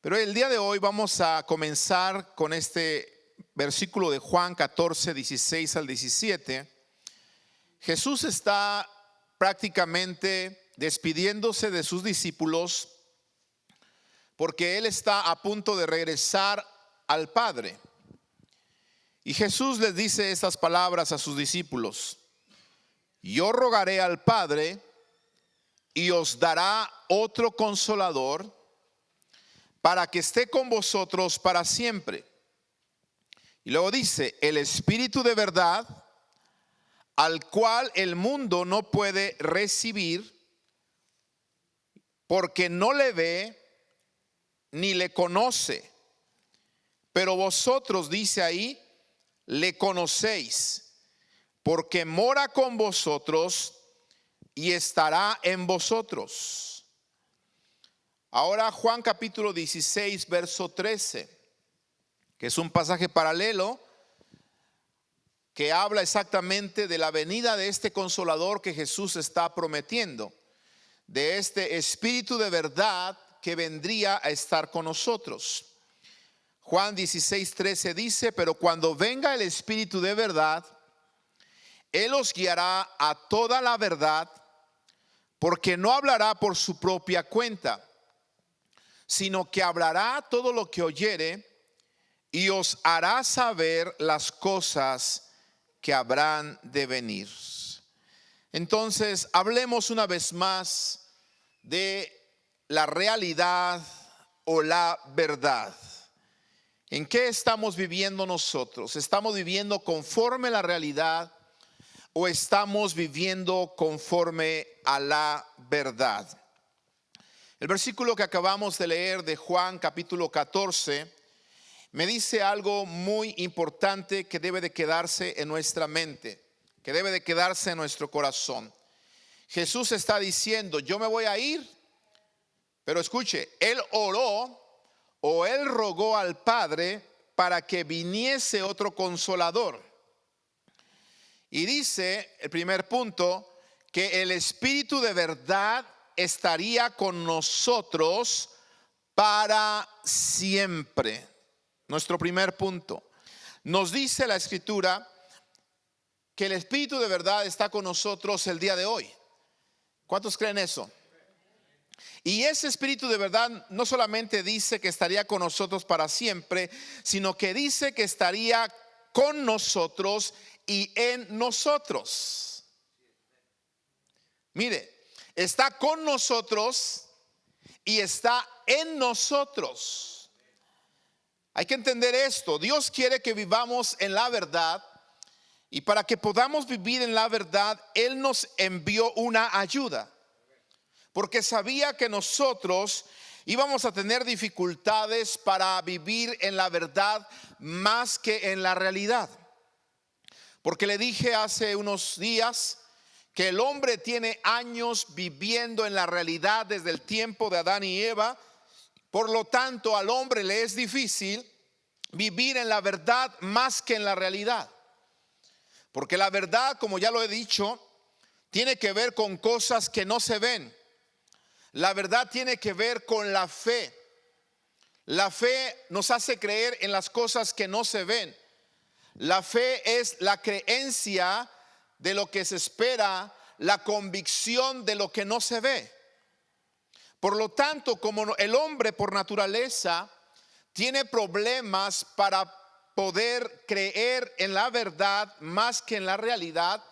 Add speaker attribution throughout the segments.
Speaker 1: Pero el día de hoy vamos a comenzar con este versículo de Juan 14, 16 al 17. Jesús está prácticamente despidiéndose de sus discípulos porque Él está a punto de regresar al Padre. Y Jesús les dice estas palabras a sus discípulos: yo rogaré al Padre y os dará otro consolador para que esté con vosotros para siempre. Y luego dice: el Espíritu de verdad, al cual el mundo no puede recibir porque no le ve ni le conoce, pero vosotros, dice ahí, le conocéis, porque mora con vosotros y estará en vosotros. Ahora Juan capítulo 16, verso 13, que es un pasaje paralelo que habla exactamente de la venida de este consolador que Jesús está prometiendo, de este Espíritu de verdad que vendría a estar con nosotros. Juan 16, 13 dice: pero cuando venga el Espíritu de verdad, Él os guiará a toda la verdad, porque no hablará por su propia cuenta, sino que hablará todo lo que oyere y os hará saber las cosas que habrán de venir. Entonces, hablemos una vez más de la realidad o la verdad. ¿En qué estamos viviendo nosotros? ¿Estamos viviendo conforme a la realidad o estamos viviendo conforme a la verdad? El versículo que acabamos de leer de Juan capítulo 14 me dice algo muy importante que debe de quedarse en nuestra mente, que debe de quedarse en nuestro corazón. Jesús está diciendo: yo me voy a ir, pero escuche, Él oró o Él rogó al Padre para que viniese otro consolador. Y dice, el primer punto, que el Espíritu de verdad estaría con nosotros para siempre. Nuestro primer punto. Nos dice la Escritura que el Espíritu de verdad está con nosotros el día de hoy. ¿Cuántos creen eso? Y ese Espíritu de verdad no solamente dice que estaría con nosotros para siempre, sino que dice que estaría con nosotros y en nosotros. Mire, está con nosotros y está en nosotros. Hay que entender esto. Dios quiere que vivamos en la verdad, y para que podamos vivir en la verdad, Él nos envió una ayuda, porque sabía que nosotros íbamos a tener dificultades para vivir en la verdad más que en la realidad. Porque le dije hace unos días que el hombre tiene años viviendo en la realidad desde el tiempo de Adán y Eva. Por lo tanto, al hombre le es difícil vivir en la verdad más que en la realidad. Porque la verdad, como ya lo he dicho, tiene que ver con cosas que no se ven. La verdad tiene que ver con la fe. La fe nos hace creer en las cosas que no se ven. La fe es la creencia de lo que se espera, la convicción de lo que no se ve. Por lo tanto, como el hombre por naturaleza tiene problemas para poder creer en la verdad más que en la realidad,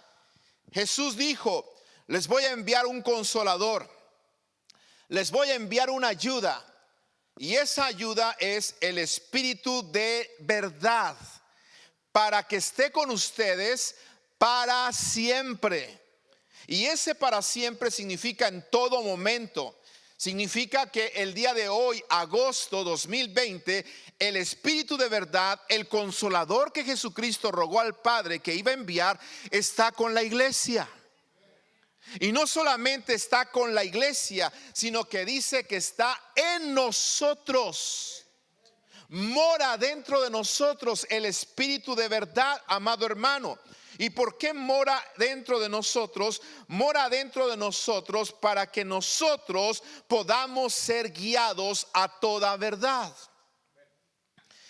Speaker 1: Jesús dijo: les voy a enviar un consolador, les voy a enviar una ayuda, y esa ayuda es el Espíritu de verdad, para que esté con ustedes para siempre. Y ese para siempre significa en todo momento. Significa que el día de hoy, agosto 2020, el Espíritu de verdad, el consolador que Jesucristo rogó al Padre que iba a enviar, está con la iglesia. Y no solamente está con la iglesia, sino que dice que está en nosotros. Mora dentro de nosotros el Espíritu de verdad, amado hermano. ¿Y por qué mora dentro de nosotros? Mora dentro de nosotros para que nosotros podamos ser guiados a toda verdad.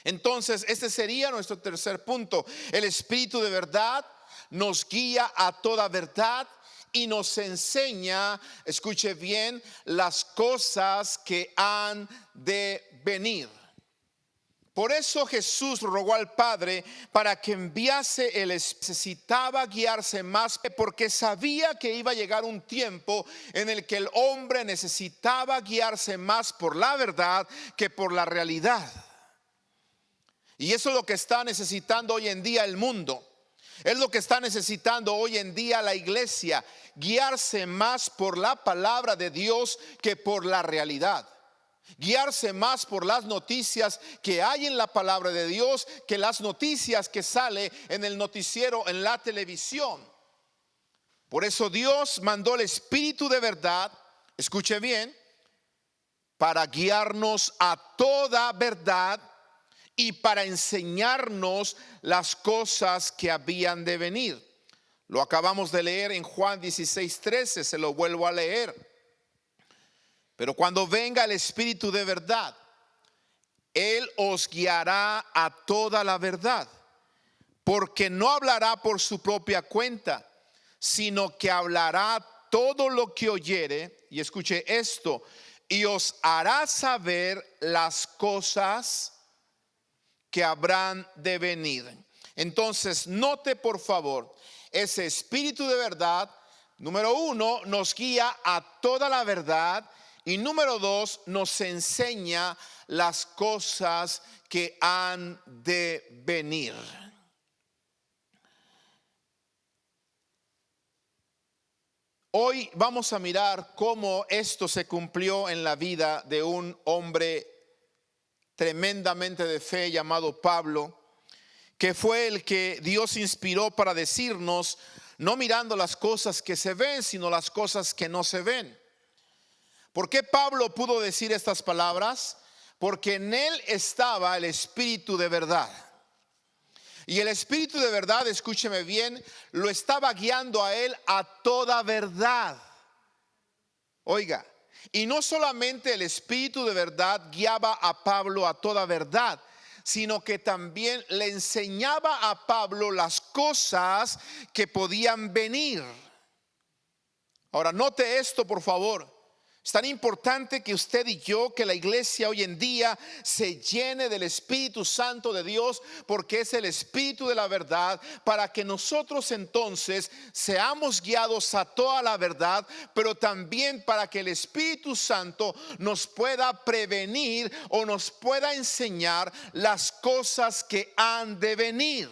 Speaker 1: Entonces, este sería nuestro tercer punto. El Espíritu de verdad nos guía a toda verdad y nos enseña, escuche bien, las cosas que han de venir. Por eso Jesús rogó al Padre para que enviase el Espíritu. Necesitaba guiarse más porque sabía que iba a llegar un tiempo en el que el hombre necesitaba guiarse más por la verdad que por la realidad. Y eso es lo que está necesitando hoy en día el mundo. Es lo que está necesitando hoy en día la iglesia, guiarse más por la palabra de Dios que por la realidad. Guiarse más por las noticias que hay en la palabra de Dios que las noticias que sale en el noticiero, en la televisión. Por eso Dios mandó el Espíritu de verdad, escuche bien, para guiarnos a toda verdad y para enseñarnos las cosas que habían de venir. Lo acabamos de leer en Juan 16:13, se lo vuelvo a leer. Pero cuando venga el Espíritu de verdad, Él os guiará a toda la verdad, porque no hablará por su propia cuenta, sino que hablará todo lo que oyere, y escuche esto, y os hará saber las cosas que habrán de venir. Entonces, note por favor, ese Espíritu de verdad, número uno, nos guía a toda la verdad. Y número dos, nos enseña las cosas que han de venir. Hoy vamos a mirar cómo esto se cumplió en la vida de un hombre tremendamente de fe llamado Pablo, que fue el que Dios inspiró para decirnos, no mirando las cosas que se ven, sino las cosas que no se ven. ¿Por qué Pablo pudo decir estas palabras? Porque en él estaba el Espíritu de verdad. Y el Espíritu de verdad, escúcheme bien, lo estaba guiando a él a toda verdad. Oiga, y no solamente el Espíritu de verdad guiaba a Pablo a toda verdad, sino que también le enseñaba a Pablo las cosas que podían venir. Ahora, note esto, por favor. Es tan importante que usted y yo, que la iglesia hoy en día se llene del Espíritu Santo de Dios, porque es el Espíritu de la verdad, para que nosotros entonces seamos guiados a toda la verdad, pero también para que el Espíritu Santo nos pueda prevenir o nos pueda enseñar las cosas que han de venir.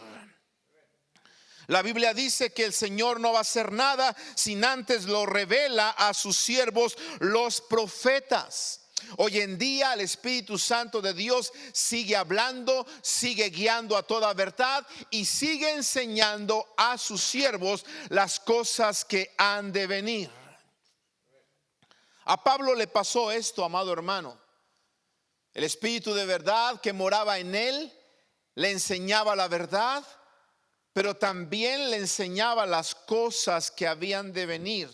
Speaker 1: La Biblia dice que el Señor no va a hacer nada sin antes lo revela a sus siervos los profetas. Hoy en día el Espíritu Santo de Dios sigue hablando, sigue guiando a toda verdad y sigue enseñando a sus siervos las cosas que han de venir. A Pablo le pasó esto, amado hermano. El Espíritu de verdad que moraba en él le enseñaba la verdad, pero también le enseñaba las cosas que habían de venir.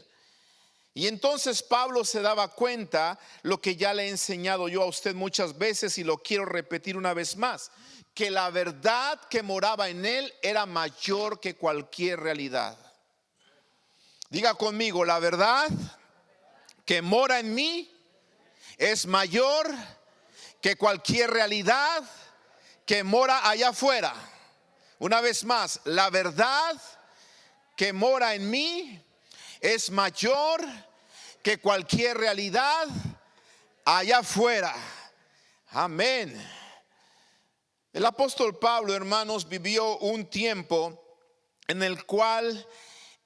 Speaker 1: Y entonces Pablo se daba cuenta, lo que ya le he enseñado yo a usted muchas veces y lo quiero repetir una vez más, que la verdad que moraba en él era mayor que cualquier realidad. Diga conmigo, la verdad que mora en mí es mayor que cualquier realidad que mora allá afuera. Una vez más, la verdad que mora en mí es mayor que cualquier realidad allá afuera. Amén. El apóstol Pablo, hermanos, vivió un tiempo en el cual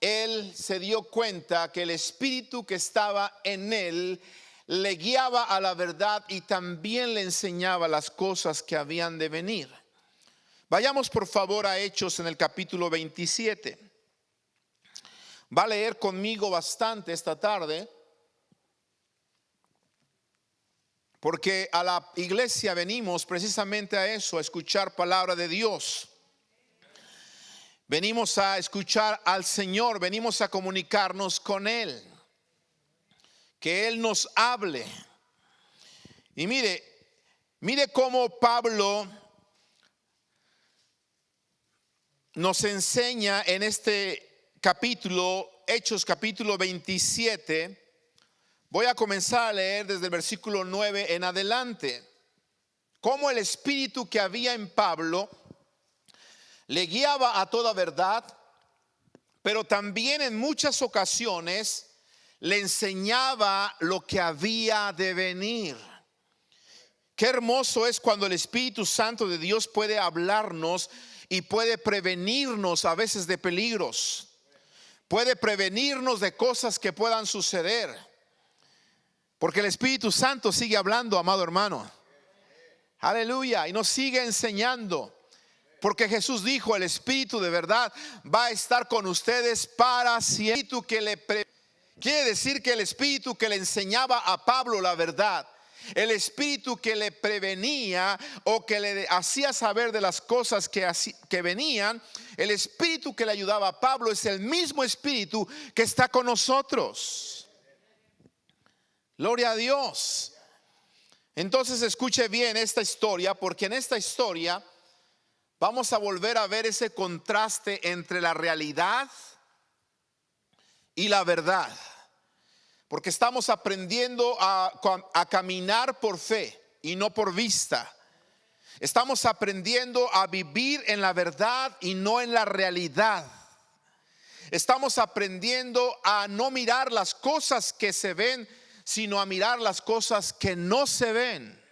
Speaker 1: él se dio cuenta que el Espíritu que estaba en él le guiaba a la verdad y también le enseñaba las cosas que habían de venir. Vayamos por favor a Hechos en el capítulo 27. Va a leer conmigo bastante esta tarde, porque a la iglesia venimos precisamente a eso, a escuchar palabra de Dios. Venimos a escuchar al Señor, venimos a comunicarnos con Él. Que Él nos hable. Y mire cómo Pablo nos enseña en este capítulo, Hechos capítulo 27. Voy a comenzar a leer desde el versículo 9 en adelante. Cómo el espíritu que había en Pablo le guiaba a toda verdad, pero también en muchas ocasiones le enseñaba lo que había de venir. Qué hermoso es cuando el Espíritu Santo de Dios puede hablarnos y puede prevenirnos a veces de peligros. Puede prevenirnos de cosas que puedan suceder. Porque el Espíritu Santo sigue hablando, amado hermano. Aleluya. Y nos sigue enseñando. Porque Jesús dijo, el Espíritu de verdad va a estar con ustedes para siempre. Quiere decir que el Espíritu que le enseñaba a Pablo la verdad, el Espíritu que le prevenía o que le hacía saber de las cosas que venían, el Espíritu que le ayudaba a Pablo es el mismo Espíritu que está con nosotros. Gloria a Dios. Entonces escuche bien esta historia, porque en esta historia vamos a volver a ver ese contraste entre la realidad y la verdad. Porque estamos aprendiendo a caminar por fe y no por vista. Estamos aprendiendo a vivir en la verdad y no en la realidad. Estamos aprendiendo a no mirar las cosas que se ven, sino a mirar las cosas que no se ven.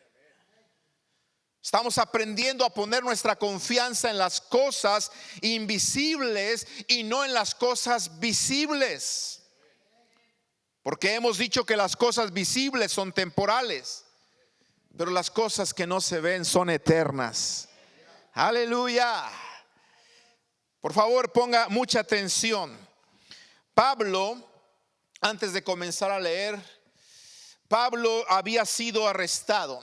Speaker 1: Estamos aprendiendo a poner nuestra confianza en las cosas invisibles y no en las cosas visibles. Porque hemos dicho que las cosas visibles son temporales, pero las cosas que no se ven son eternas. Aleluya. Por favor, ponga mucha atención. Pablo, antes de comenzar a leer, Pablo había sido arrestado.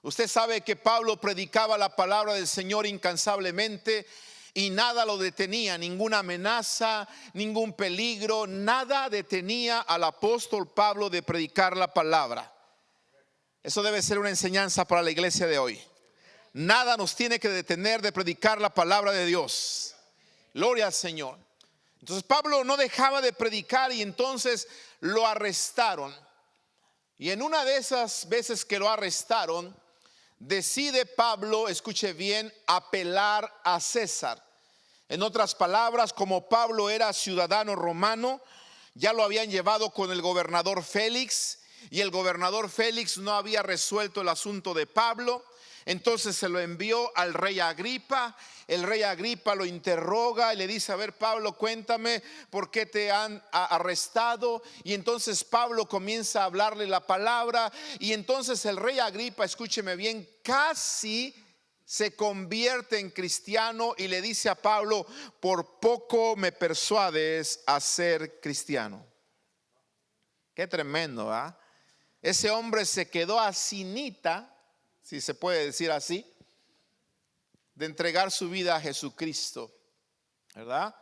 Speaker 1: Usted sabe que Pablo predicaba la palabra del Señor incansablemente y nada lo detenía, ninguna amenaza, ningún peligro, nada detenía al apóstol Pablo de predicar la palabra. Eso debe ser una enseñanza para la iglesia de hoy. Nada nos tiene que detener de predicar la palabra de Dios. Gloria al Señor. Entonces Pablo no dejaba de predicar y entonces lo arrestaron. Y en una de esas veces que lo arrestaron, decide Pablo, escuche bien, apelar a César. En otras palabras, como Pablo era ciudadano romano, ya lo habían llevado con el gobernador Félix, y el gobernador Félix no había resuelto el asunto de Pablo. Entonces se lo envió al rey Agripa. El rey Agripa lo interroga y le dice: a ver, Pablo, cuéntame por qué te han arrestado. Y entonces Pablo comienza a hablarle la palabra. Y entonces el rey Agripa, escúcheme bien, casi se convierte en cristiano y le dice a Pablo: por poco me persuades a ser cristiano. Qué tremendo, ¿verdad? Ese hombre se quedó asinita, si se puede decir así, de entregar su vida a Jesucristo, ¿verdad?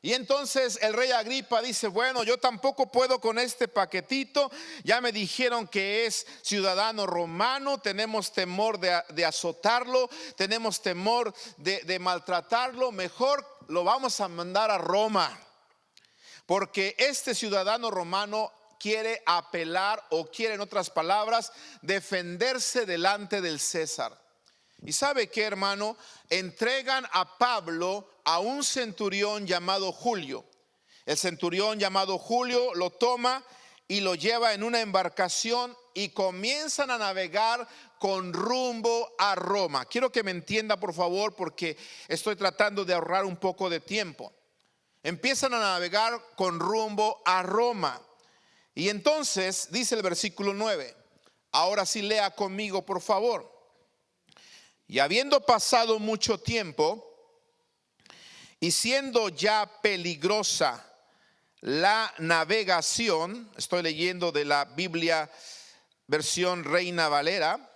Speaker 1: Y entonces el rey Agripa dice: bueno, yo tampoco puedo con este paquetito. Ya me dijeron que es ciudadano romano. Tenemos temor de azotarlo, tenemos temor de maltratarlo. Mejor lo vamos a mandar a Roma, porque este ciudadano romano quiere apelar, o quiere, en otras palabras, defenderse delante del César. Y sabe qué, hermano, entregan a Pablo a un centurión llamado Julio. El centurión llamado Julio lo toma y lo lleva en una embarcación y comienzan a navegar con rumbo a Roma. Quiero que me entienda, por favor, porque estoy tratando de ahorrar un poco de tiempo. Empiezan a navegar con rumbo a Roma. Y entonces dice el versículo 9. Ahora sí, lea conmigo, por favor. Y habiendo pasado mucho tiempo y siendo ya peligrosa la navegación, estoy leyendo de la Biblia versión Reina Valera,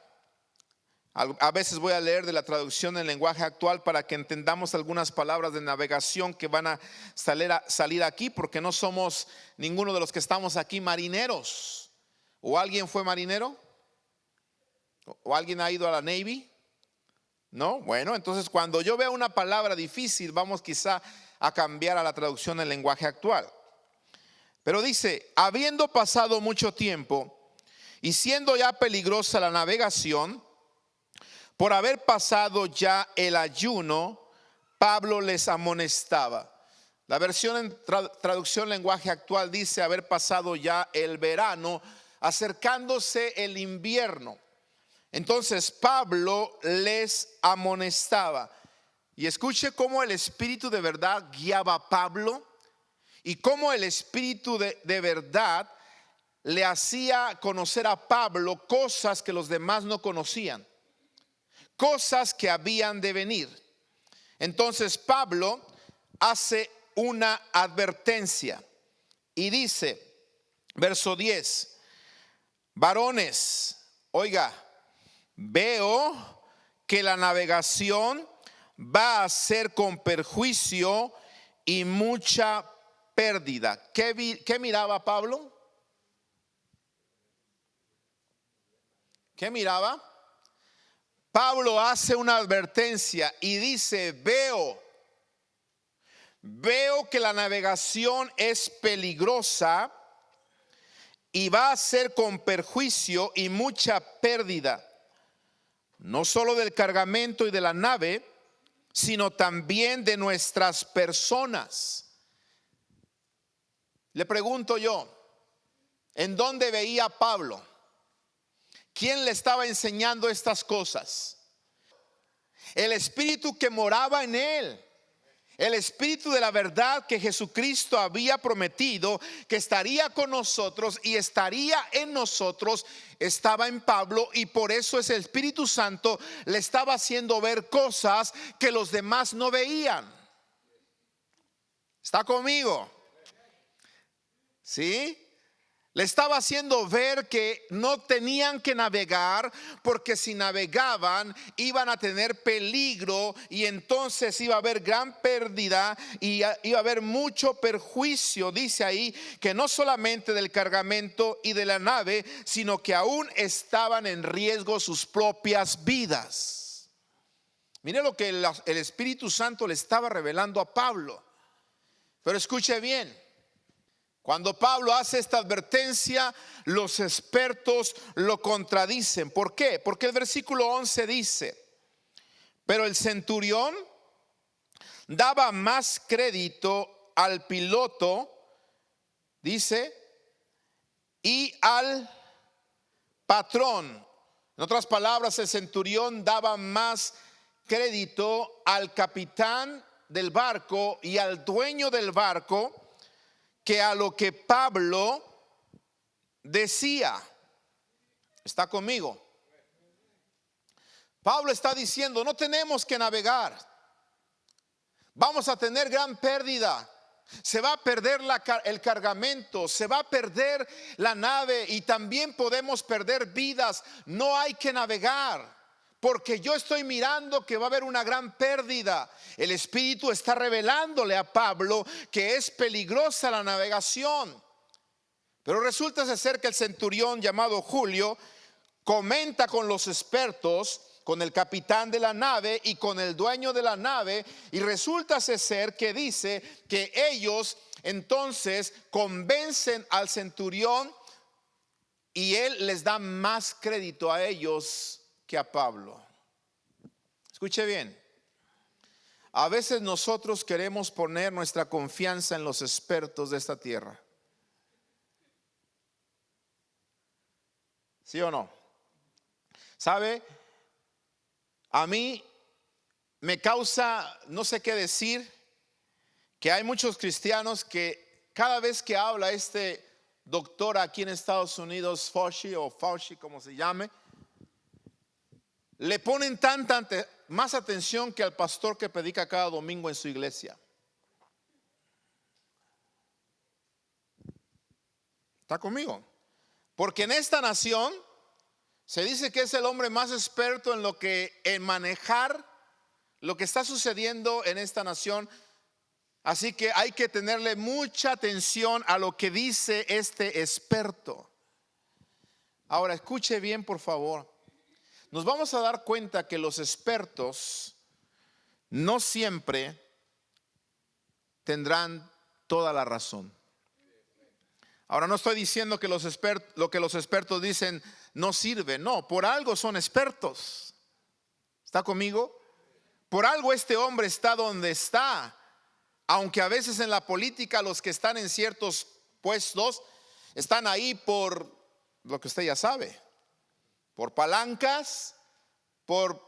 Speaker 1: A veces voy a leer de la traducción en lenguaje actual para que entendamos algunas palabras de navegación que van a salir aquí, porque no somos ninguno de los que estamos aquí marineros. ¿O alguien fue marinero? ¿O alguien ha ido a la Navy? ¿No? Bueno, entonces cuando yo veo una palabra difícil, vamos quizá a cambiar a la traducción en lenguaje actual. Pero dice, habiendo pasado mucho tiempo y siendo ya peligrosa la navegación, por haber pasado ya el ayuno, Pablo les amonestaba. La versión en traducción lenguaje actual dice haber pasado ya el verano, acercándose el invierno. Entonces Pablo les amonestaba. Y escuche cómo el Espíritu de verdad guiaba a Pablo y cómo el Espíritu de verdad le hacía conocer a Pablo cosas que los demás no conocían, cosas que habían de venir. Entonces Pablo hace una advertencia y dice, verso 10, varones, oiga, veo que la navegación va a ser con perjuicio y mucha pérdida. ¿Qué miraba Pablo? ¿Qué miraba? Pablo hace una advertencia y dice, veo que la navegación es peligrosa y va a ser con perjuicio y mucha pérdida, no solo del cargamento y de la nave, sino también de nuestras personas. Le pregunto yo, ¿en dónde veía Pablo? ¿Quién le estaba enseñando estas cosas? El Espíritu que moraba en él. El Espíritu de la verdad que Jesucristo había prometido que estaría con nosotros y estaría en nosotros, estaba en Pablo, y por eso ese Espíritu Santo le estaba haciendo ver cosas que los demás no veían. ¿Está conmigo? ¿Sí? Le estaba haciendo ver que no tenían que navegar, porque si navegaban iban a tener peligro y entonces iba a haber gran pérdida y iba a haber mucho perjuicio. Dice ahí que no solamente del cargamento y de la nave, sino que aún estaban en riesgo sus propias vidas. Mire lo que el Espíritu Santo le estaba revelando a Pablo. Pero escuche bien. Cuando Pablo hace esta advertencia, los expertos lo contradicen. ¿Por qué? Porque el versículo 11 dice, pero el centurión daba más crédito al piloto, dice, y al patrón. En otras palabras, el centurión daba más crédito al capitán del barco y al dueño del barco que a lo que Pablo decía. ¿Está conmigo? Pablo está diciendo, no tenemos que navegar, vamos a tener gran pérdida, se va a perder el cargamento, se va a perder la nave y también podemos perder vidas. No hay que navegar, porque yo estoy mirando que va a haber una gran pérdida. El Espíritu está revelándole a Pablo que es peligrosa la navegación. Pero resulta ser que el centurión llamado Julio comenta con los expertos, con el capitán de la nave y con el dueño de la nave, y resulta ser que dice que ellos entonces convencen al centurión y él les da más crédito a ellos que a Pablo. Escuche bien, a veces nosotros queremos poner nuestra confianza en los expertos de esta tierra. ¿Sí o no? ¿Sabe? A mí me causa, no sé qué decir, que hay muchos cristianos que cada vez que habla este doctor aquí en Estados Unidos, Fauci, como se llame, le ponen más atención que al pastor que predica cada domingo en su iglesia. ¿Está conmigo? Porque en esta nación Se dice que es el hombre más experto en manejar lo que está sucediendo en esta nación. Así que hay que tenerle mucha atención a lo que dice este experto. Ahora, escuche bien, por favor. Nos vamos a dar cuenta que los expertos no siempre tendrán toda la razón. Ahora, no estoy diciendo que lo que los expertos dicen no sirve. No, por algo son expertos. ¿Está conmigo? Por algo este hombre está donde está. Aunque a veces en la política los que están en ciertos puestos están ahí por lo que usted ya sabe. Por palancas, por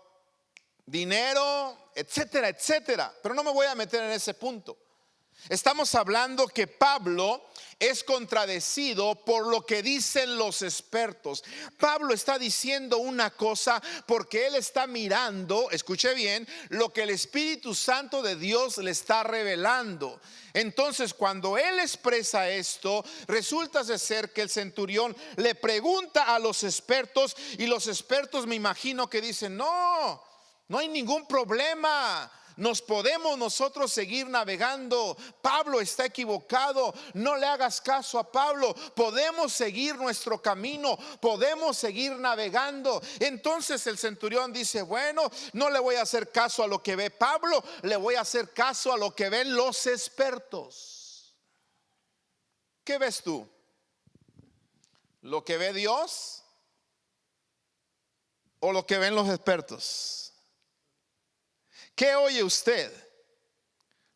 Speaker 1: dinero, etcétera, etcétera. Pero no me voy a meter en ese punto. Estamos hablando que Pablo es contradecido por lo que dicen los expertos. Pablo está diciendo una cosa porque él está mirando, escuche bien, lo que el Espíritu Santo de Dios le está revelando. Entonces, cuando él expresa esto, resulta de ser que el centurión le pregunta a los expertos y los expertos me imagino que dicen, no hay ningún problema. Nos podemos nosotros seguir navegando. Pablo está equivocado. No le hagas caso a Pablo. Podemos seguir nuestro camino. Podemos seguir navegando. Entonces el centurión dice, bueno, no le voy a hacer caso a lo que ve Pablo. Le voy a hacer caso a lo que ven los expertos. ¿Qué ves tú? ¿Lo que ve Dios o lo que ven los expertos? ¿Qué oye usted?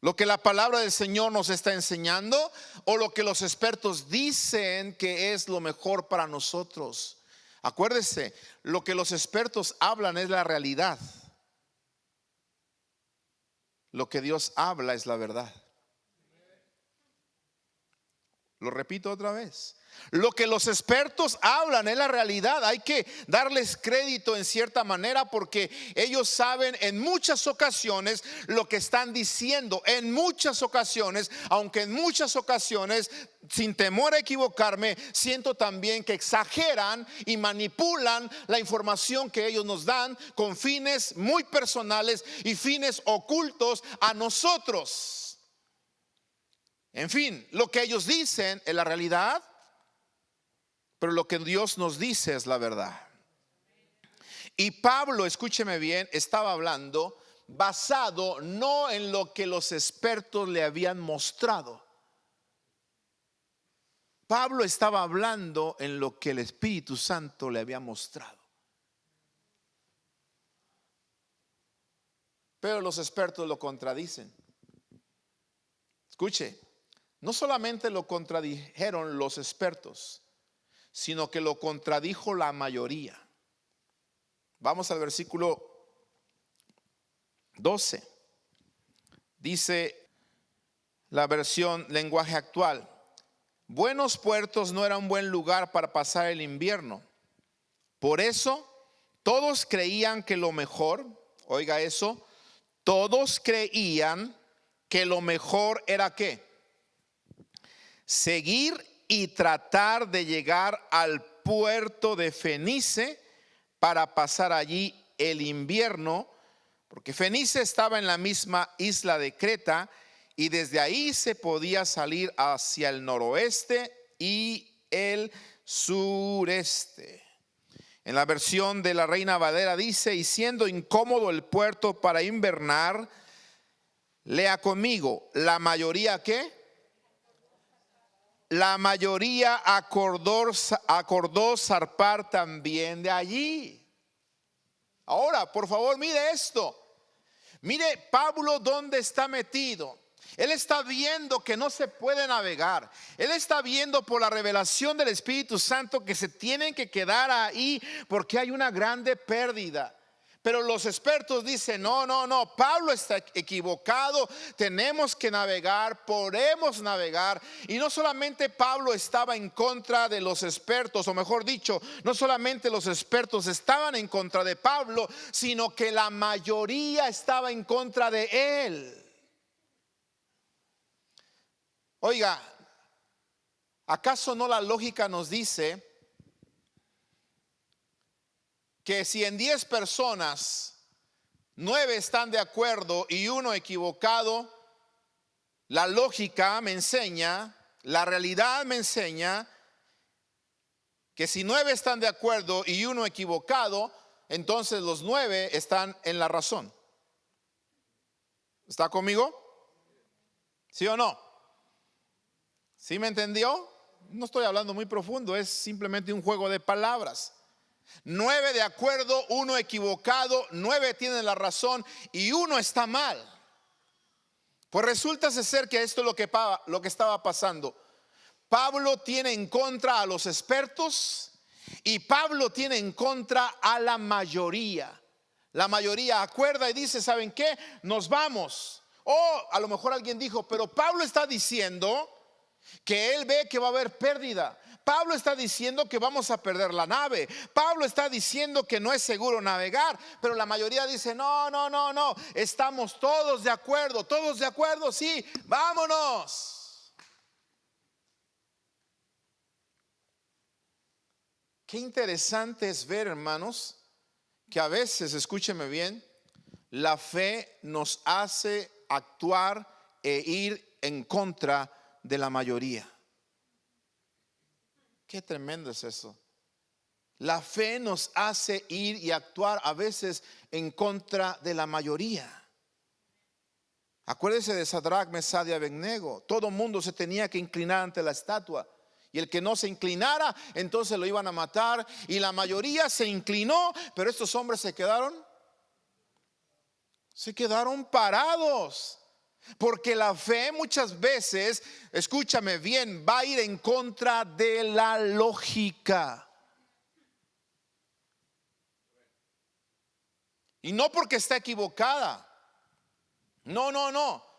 Speaker 1: ¿Lo que la palabra del Señor nos está enseñando o lo que los expertos dicen que es lo mejor para nosotros? Acuérdese, lo que los expertos hablan es la realidad. Lo que Dios habla es la verdad. Lo repito otra vez. Lo que los expertos hablan es la realidad. Hay que darles crédito en cierta manera porque ellos saben en muchas ocasiones lo que están diciendo. En muchas ocasiones, aunque en muchas ocasiones, sin temor a equivocarme, siento también que exageran y manipulan la información que ellos nos dan con fines muy personales y fines ocultos a nosotros. En fin, lo que ellos dicen es la realidad, pero lo que Dios nos dice es la verdad. Y Pablo, escúcheme bien, estaba hablando basado no en lo que los expertos le habían mostrado. Pablo estaba hablando en lo que el Espíritu Santo le había mostrado. Pero los expertos lo contradicen. Escuche, no solamente lo contradijeron los expertos, sino que lo contradijo la mayoría. Vamos al versículo 12. Dice la versión lenguaje actual: Buenos Puertos no era un buen lugar para pasar el invierno. Por eso todos creían que lo mejor, oiga eso, todos creían que lo mejor era ¿qué? Seguir y tratar de llegar al puerto de Fenice para pasar allí el invierno, porque Fenice estaba en la misma isla de Creta y desde ahí se podía salir hacia el noroeste y el sureste. En la versión de la Reina Valera dice: y siendo incómodo el puerto para invernar, lea conmigo, la mayoría ¿qué? La mayoría acordó zarpar también de allí. Ahora, por favor, mire esto. Mire Pablo dónde está metido. Él está viendo que no se puede navegar. Él está viendo por la revelación del Espíritu Santo que se tienen que quedar ahí porque hay una grande pérdida. Pero los expertos dicen, no, Pablo está equivocado, tenemos que navegar, podemos navegar. Y no solamente Pablo estaba en contra de los expertos, o mejor dicho, no solamente los expertos estaban en contra de Pablo, sino que la mayoría estaba en contra de él. Oiga, ¿acaso no la lógica nos dice que si en 10 personas 9 están de acuerdo y uno equivocado, la lógica me enseña, la realidad me enseña que si 9 están de acuerdo y uno equivocado, entonces los 9 están en la razón. ¿Está conmigo? ¿Sí o no? ¿Sí me entendió? No estoy hablando muy profundo, es simplemente un juego de palabras. 9 de acuerdo, 1 equivocado, 9 tienen la razón y 1 está mal. Pues resulta ser que esto es lo que estaba pasando. Pablo tiene en contra a los expertos y Pablo tiene en contra a la mayoría. La mayoría acuerda y dice, ¿saben qué? Nos vamos. O a lo mejor alguien dijo, pero Pablo está diciendo que él ve que va a haber pérdida. Pablo está diciendo que vamos a perder la nave. Pablo está diciendo que no es seguro navegar. Pero la mayoría dice, no, estamos todos de acuerdo, sí, vámonos. Qué interesante es ver, hermanos, que a veces, escúcheme bien, la fe nos hace actuar e ir en contra de la mayoría. Qué tremendo es eso. La fe nos hace ir y actuar a veces en contra de la mayoría. Acuérdese de Sadrach, Mesach y Abednego. Todo mundo se tenía que inclinar ante la estatua. Y el que no se inclinara, entonces lo iban a matar. Y la mayoría se inclinó, pero estos hombres se quedaron parados. Porque la fe muchas veces, escúchame bien, va a ir en contra de la lógica. Y no porque está equivocada. No.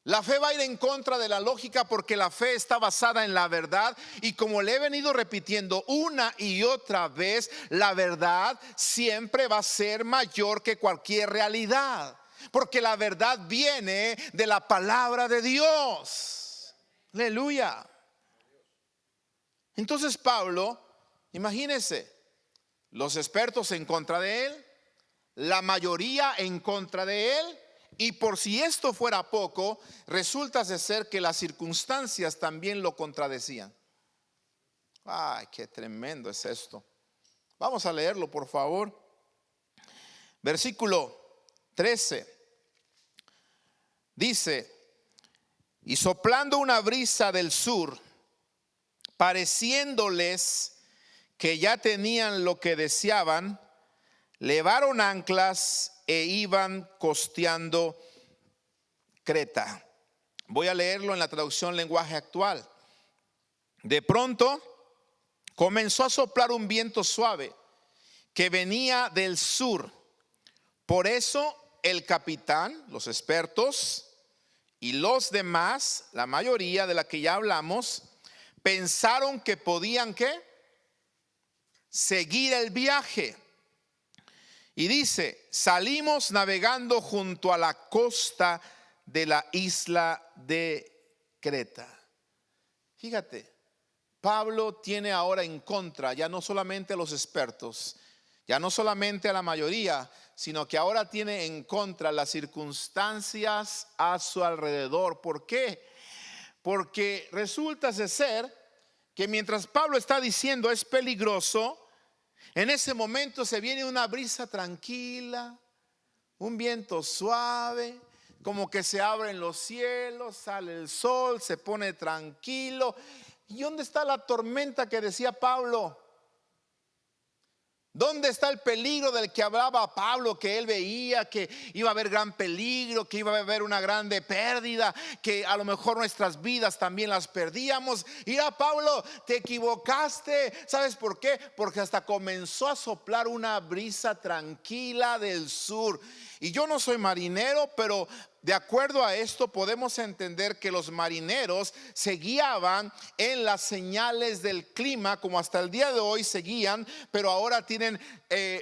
Speaker 1: La fe va a ir en contra de la lógica porque la fe está basada en la verdad. Y como le he venido repitiendo una y otra vez, la verdad siempre va a ser mayor que cualquier realidad. Porque la verdad viene de la palabra de Dios. Aleluya. Entonces Pablo, imagínense, los expertos en contra de él, la mayoría en contra de él. Y por si esto fuera poco, resulta de ser que las circunstancias también lo contradecían. Ay, qué tremendo es esto. Vamos a leerlo, por favor. Versículo 13. Dice, y soplando una brisa del sur, pareciéndoles que ya tenían lo que deseaban, levaron anclas e iban costeando Creta. Voy a leerlo en la traducción lenguaje actual. De pronto comenzó a soplar un viento suave que venía del sur. Por eso el capitán, los expertos y los demás, la mayoría de la que ya hablamos, pensaron que podían ¿qué? Seguir el viaje. Y dice, salimos navegando junto a la costa de la isla de Creta. Fíjate, Pablo tiene ahora en contra ya no solamente a los expertos, ya no solamente a la mayoría, sino que ahora tiene en contra las circunstancias a su alrededor. ¿Por qué? Porque resulta de ser que mientras Pablo está diciendo es peligroso, en ese momento se viene una brisa tranquila, un viento suave, como que se abren los cielos, sale el sol, se pone tranquilo. ¿Y dónde está la tormenta que decía Pablo? ¿Dónde está el peligro del que hablaba Pablo? Que él veía que iba a haber gran peligro, que iba a haber una grande pérdida, que a lo mejor nuestras vidas también las perdíamos. Mira, Pablo, te equivocaste. ¿Sabes por qué? Porque hasta comenzó a soplar una brisa tranquila del sur. Y yo no soy marinero, pero de acuerdo a esto podemos entender que los marineros se guiaban en las señales del clima, como hasta el día de hoy se guían, pero ahora tienen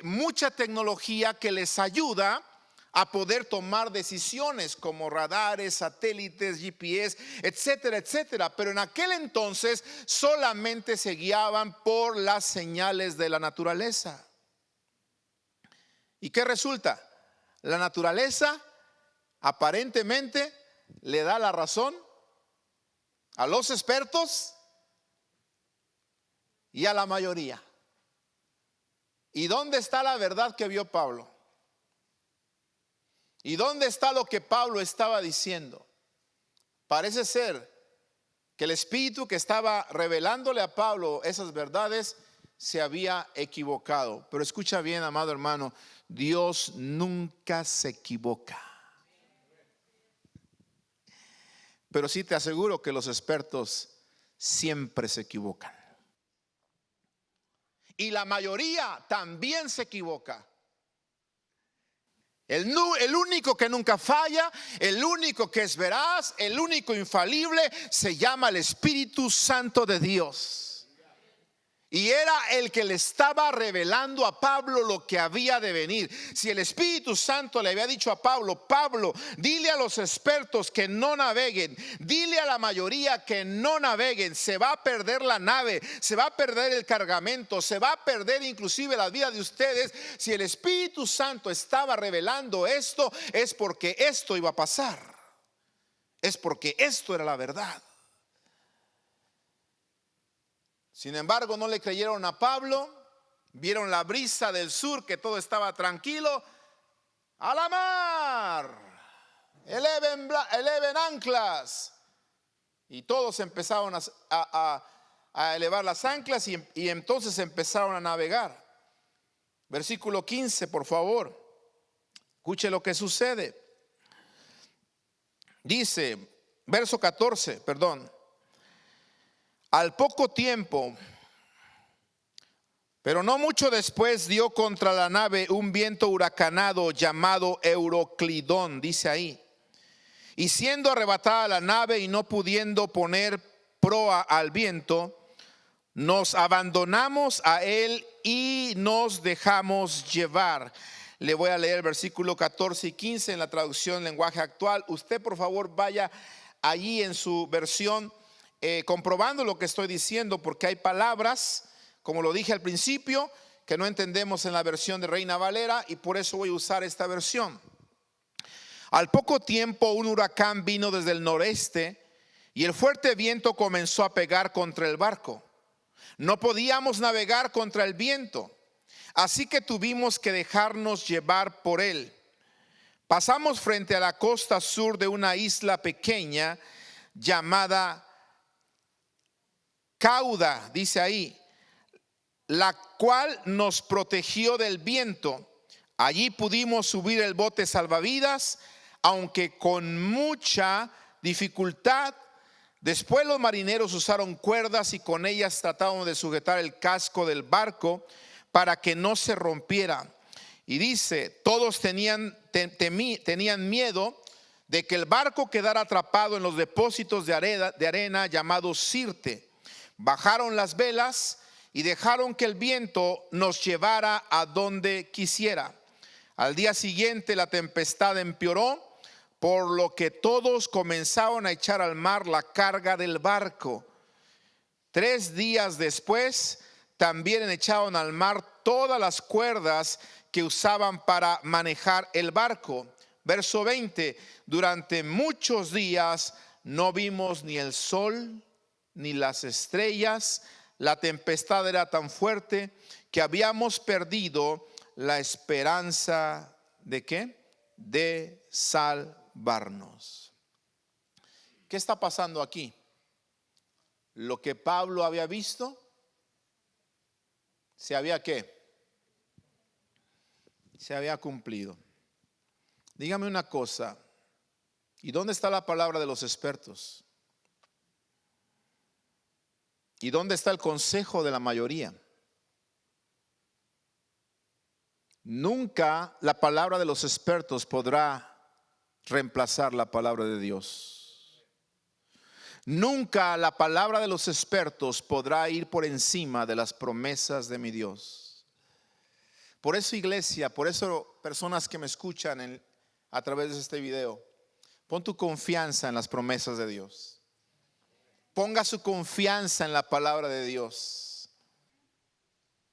Speaker 1: mucha tecnología que les ayuda a poder tomar decisiones como radares, satélites, GPS, etcétera, etcétera. Pero en aquel entonces solamente se guiaban por las señales de la naturaleza. ¿Y qué resulta? La naturaleza aparentemente le da la razón a los expertos y a la mayoría. ¿Y dónde está la verdad que vio Pablo? ¿Y dónde está lo que Pablo estaba diciendo? Parece ser que el Espíritu que estaba revelándole a Pablo esas verdades se había equivocado. Pero escucha bien, amado hermano, Dios nunca se equivoca. Pero sí te aseguro que los expertos siempre se equivocan. Y la mayoría también se equivoca. El único que nunca falla, el único que es veraz, el único infalible, se llama el Espíritu Santo de Dios. Y era el que le estaba revelando a Pablo lo que había de venir. Si el Espíritu Santo le había dicho a Pablo: Pablo, dile a los expertos que no naveguen, dile a la mayoría que no naveguen, se va a perder la nave, se va a perder el cargamento, se va a perder inclusive la vida de ustedes. Si el Espíritu Santo estaba revelando esto, es porque esto iba a pasar, es porque esto era la verdad. Sin embargo, no le creyeron a Pablo, vieron la brisa del sur, que todo estaba tranquilo. A la mar, eleven anclas. Y todos empezaron a elevar las anclas y entonces empezaron a navegar. Versículo 15, por favor. Escuche lo que sucede. Dice, verso 14, perdón. Al poco tiempo, pero no mucho después, dio contra la nave un viento huracanado llamado Euroclidón, dice ahí. Y siendo arrebatada la nave y no pudiendo poner proa al viento, nos abandonamos a él y nos dejamos llevar. Le voy a leer el versículo 14 y 15 en la traducción lenguaje actual. Usted, por favor, vaya allí en su versión comprobando lo que estoy diciendo, porque hay palabras, como lo dije al principio, que no entendemos en la versión de Reina Valera, y por eso voy a usar esta versión. Al poco tiempo un huracán vino desde el noreste y el fuerte viento comenzó a pegar contra el barco. No podíamos navegar contra el viento, así que tuvimos que dejarnos llevar por él. Pasamos frente a la costa sur de una isla pequeña llamada Cauda, dice ahí, la cual nos protegió del viento. Allí pudimos subir el bote salvavidas, aunque con mucha dificultad. Después los marineros usaron cuerdas y con ellas trataron de sujetar el casco del barco para que no se rompiera. Y dice, todos tenían miedo de que el barco quedara atrapado en los depósitos de arena llamados Sirte. Bajaron las velas y dejaron que el viento nos llevara a donde quisiera. Al día siguiente la tempestad empeoró, por lo que todos comenzaron a echar al mar la carga del barco. 3 días después también echaron al mar todas las cuerdas que usaban para manejar el barco. Verso 20, durante muchos días no vimos ni el sol ni las estrellas. La tempestad era tan fuerte que habíamos perdido la esperanza de ¿qué? De salvarnos. ¿Qué está pasando aquí? Lo que Pablo había visto se había ¿qué? Se había cumplido. Dígame una cosa, ¿y dónde está la palabra de los expertos? ¿Y dónde está el consejo de la mayoría? Nunca la palabra de los expertos podrá reemplazar la palabra de Dios. Nunca la palabra de los expertos podrá ir por encima de las promesas de mi Dios. Por eso, iglesia, por eso personas que me escuchan a través de este video, pon tu confianza en las promesas de Dios. Ponga su confianza en la palabra de Dios.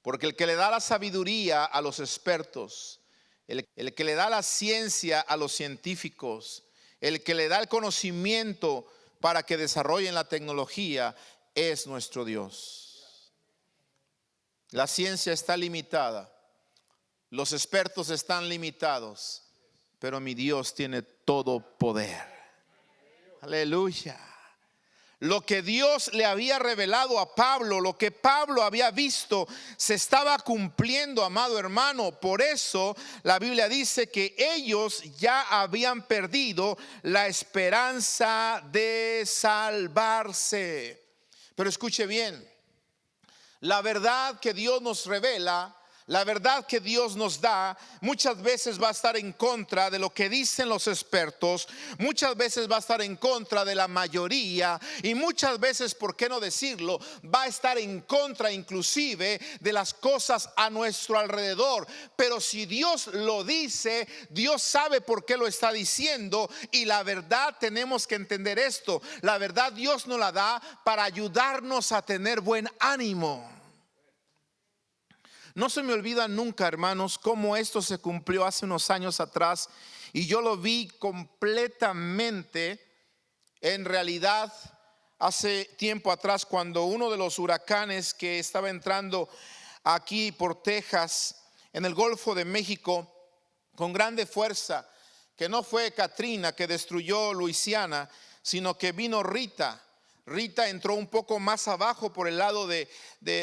Speaker 1: Porque el que le da la sabiduría a los expertos el que le da la ciencia a los científicos, el que le da el conocimiento para que desarrollen la tecnología, es nuestro Dios. La ciencia está limitada, los expertos están limitados, pero mi Dios tiene todo poder. Aleluya. Lo que Dios le había revelado a Pablo, lo que Pablo había visto, se estaba cumpliendo, amado hermano. Por eso la Biblia dice que ellos ya habían perdido la esperanza de salvarse. Pero escuche bien, la verdad que Dios nos revela, la verdad que Dios nos da, muchas veces va a estar en contra de lo que dicen los expertos, muchas veces va a estar en contra de la mayoría y muchas veces, ¿por qué no decirlo?, va a estar en contra inclusive de las cosas a nuestro alrededor. Pero si Dios lo dice, Dios sabe por qué lo está diciendo, y la verdad tenemos que entender esto. La verdad Dios nos la da para ayudarnos a tener buen ánimo. No se me olvida nunca, hermanos, cómo esto se cumplió hace unos años atrás, y yo lo vi completamente en realidad hace tiempo atrás, cuando uno de los huracanes que estaba entrando aquí por Texas, en el Golfo de México, con grande fuerza, que no fue Katrina que destruyó Luisiana, sino que vino Rita. Rita entró un poco más abajo por el lado de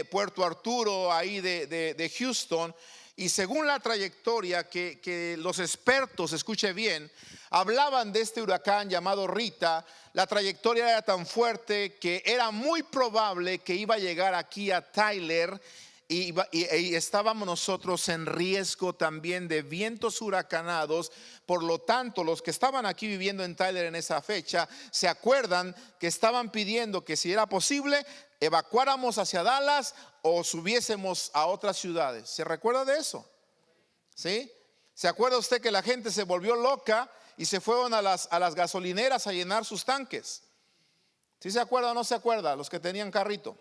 Speaker 1: Puerto Arturo, ahí de Houston. Y según la trayectoria que los expertos, escuche bien, hablaban de este huracán llamado Rita, la trayectoria era tan fuerte que era muy probable que iba a llegar aquí a Tyler. Y estábamos nosotros en riesgo también de vientos huracanados. Por lo tanto, los que estaban aquí viviendo en Tyler en esa fecha se acuerdan que estaban pidiendo que, si era posible, evacuáramos hacia Dallas o subiésemos a otras ciudades. ¿Se recuerda de eso? ¿Sí? ¿Se acuerda usted que la gente se volvió loca y se fueron a las gasolineras a llenar sus tanques? ¿Sí se acuerda o no se acuerda? Los que tenían carrito.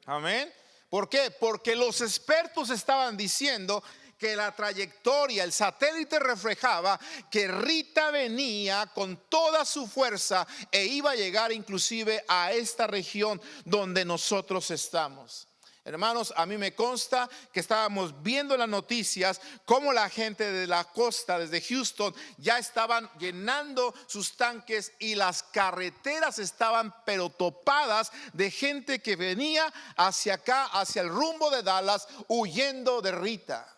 Speaker 1: Amén. ¿Por qué? Porque los expertos estaban diciendo que la trayectoria, el satélite reflejaba que Rita venía con toda su fuerza e iba a llegar inclusive a esta región donde nosotros estamos. Hermanos, a mí me consta que estábamos viendo las noticias cómo la gente de la costa, desde Houston, ya estaban llenando sus tanques y las carreteras estaban pero topadas de gente que venía hacia acá, hacia el rumbo de Dallas, huyendo de Rita.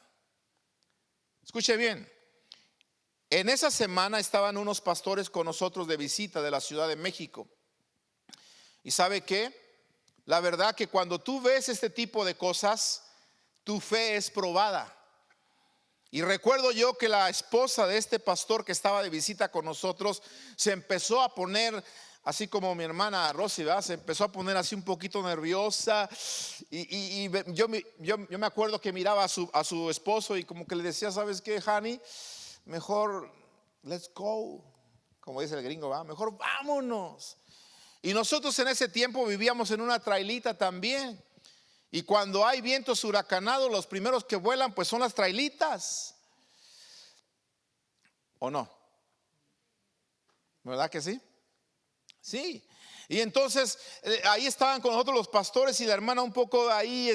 Speaker 1: Escuche bien, en esa semana estaban unos pastores con nosotros de visita de la Ciudad de México. ¿Y sabe qué? La verdad que cuando tú ves este tipo de cosas, tu fe es probada. Y recuerdo yo que la esposa de este pastor que estaba de visita con nosotros se empezó a poner, así como mi hermana Rosy, ¿verdad? Se empezó a poner así un poquito nerviosa. Y yo me acuerdo que miraba a su esposo y como que le decía: ¿sabes qué, honey? Mejor let's go, como dice el gringo, ¿verdad? Mejor vámonos. Y nosotros en ese tiempo vivíamos en una trailita también. Y cuando hay vientos huracanados, los primeros que vuelan pues son las trailitas. ¿O no? ¿Verdad que sí? Sí. Y entonces ahí estaban con nosotros los pastores y la hermana un poco ahí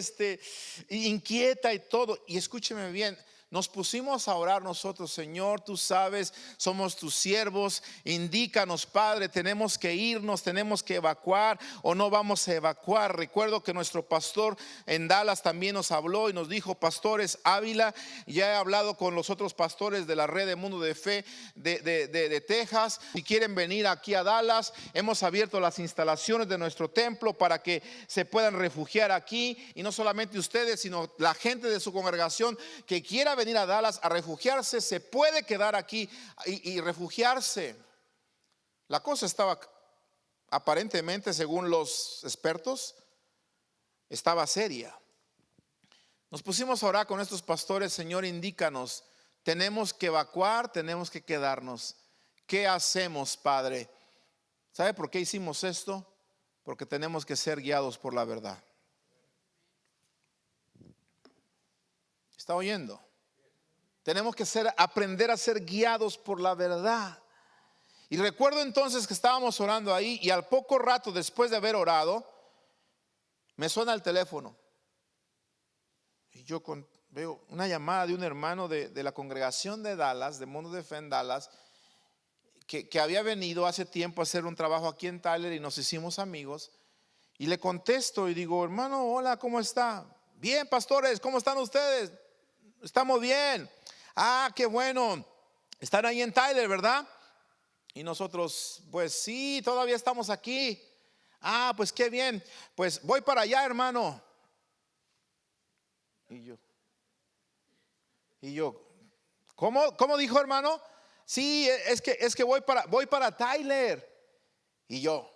Speaker 1: inquieta y todo. Y escúcheme bien, nos pusimos a orar nosotros: Señor, tú sabes, somos tus siervos, indícanos, Padre, tenemos que irnos, tenemos que evacuar o no vamos a evacuar. Recuerdo que nuestro pastor en Dallas también nos habló y nos dijo: Pastores Ávila, ya he hablado con los otros pastores de la red de Mundo de Fe de Texas, si quieren venir aquí a Dallas, hemos abierto las instalaciones de nuestro templo para que se puedan refugiar aquí, y no solamente ustedes, sino la gente de su congregación que quiera venir a Dallas a refugiarse, se puede quedar aquí y refugiarse. La cosa estaba aparentemente, según los expertos, estaba seria. Nos pusimos a orar con estos pastores: Señor, indícanos, tenemos que evacuar, tenemos que quedarnos. ¿Qué hacemos, Padre? ¿Sabe por qué hicimos esto? Porque tenemos que ser guiados por la verdad. ¿Está oyendo? Tenemos que aprender a ser guiados por la verdad. Y recuerdo entonces que estábamos orando ahí y al poco rato después de haber orado, me suena el teléfono. Y yo veo una llamada de un hermano de la congregación de Dallas, de Mundo de Fe en Dallas, que había venido hace tiempo a hacer un trabajo aquí en Tyler y nos hicimos amigos. Y le contesto y digo, hermano, hola, ¿cómo está? Bien, pastores, ¿cómo están ustedes? Estamos bien. Ah, qué bueno. Están ahí en Tyler, ¿verdad? Y nosotros, pues sí, todavía estamos aquí. Ah, pues qué bien. Pues voy para allá, hermano. Y yo, ¿cómo dijo, hermano? Sí, es que voy para Tyler. Y yo,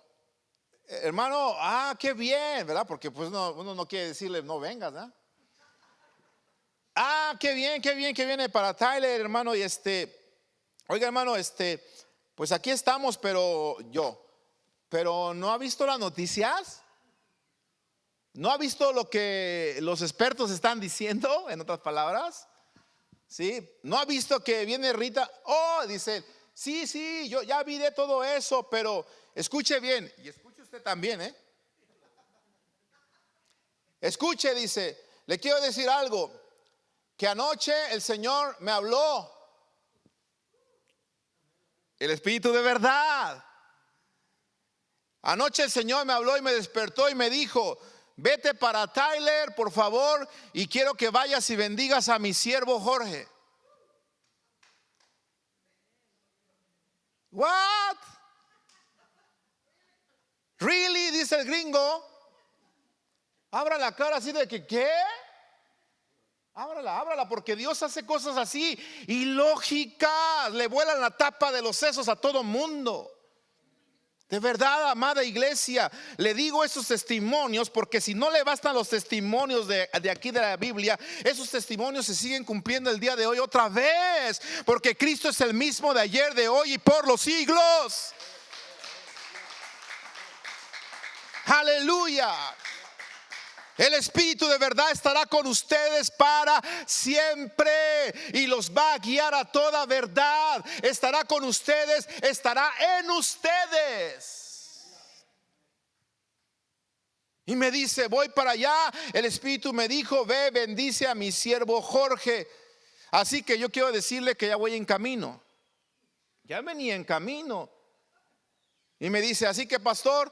Speaker 1: hermano, qué bien, ¿verdad? Porque pues uno no quiere decirle no vengas, ¿verdad? Qué bien que viene para Tyler, hermano. Y oiga, hermano, pues aquí estamos, pero ¿no ha visto las noticias? ¿No ha visto lo que los expertos están diciendo? En otras palabras, ¿sí? ¿No ha visto que viene Rita? Oh, dice, sí, yo ya vi de todo eso, pero escuche bien, y escuche usted también, escuche, dice, le quiero decir algo, que anoche el Señor me habló, el Espíritu de verdad. Anoche el Señor me habló y me despertó y me dijo, vete para Tyler, por favor, y quiero que vayas y bendigas a mi siervo Jorge. What? Really, dice el gringo. Abra la cara así de que, ¿qué? Ábrala, porque Dios hace cosas así ilógicas, le vuelan la tapa de los sesos a todo mundo. De verdad, amada iglesia, le digo esos testimonios porque si no le bastan los testimonios de aquí de la Biblia, esos testimonios se siguen cumpliendo el día de hoy otra vez, porque Cristo es el mismo de ayer, de hoy y por los siglos. Aleluya. El Espíritu de verdad estará con ustedes para siempre y los va a guiar a toda verdad. Estará con ustedes, estará en ustedes. Y me dice, voy para allá. El Espíritu me dijo, ve, bendice a mi siervo Jorge. Así que yo quiero decirle que ya voy en camino. Ya venía en camino. Y me dice, así que pastor,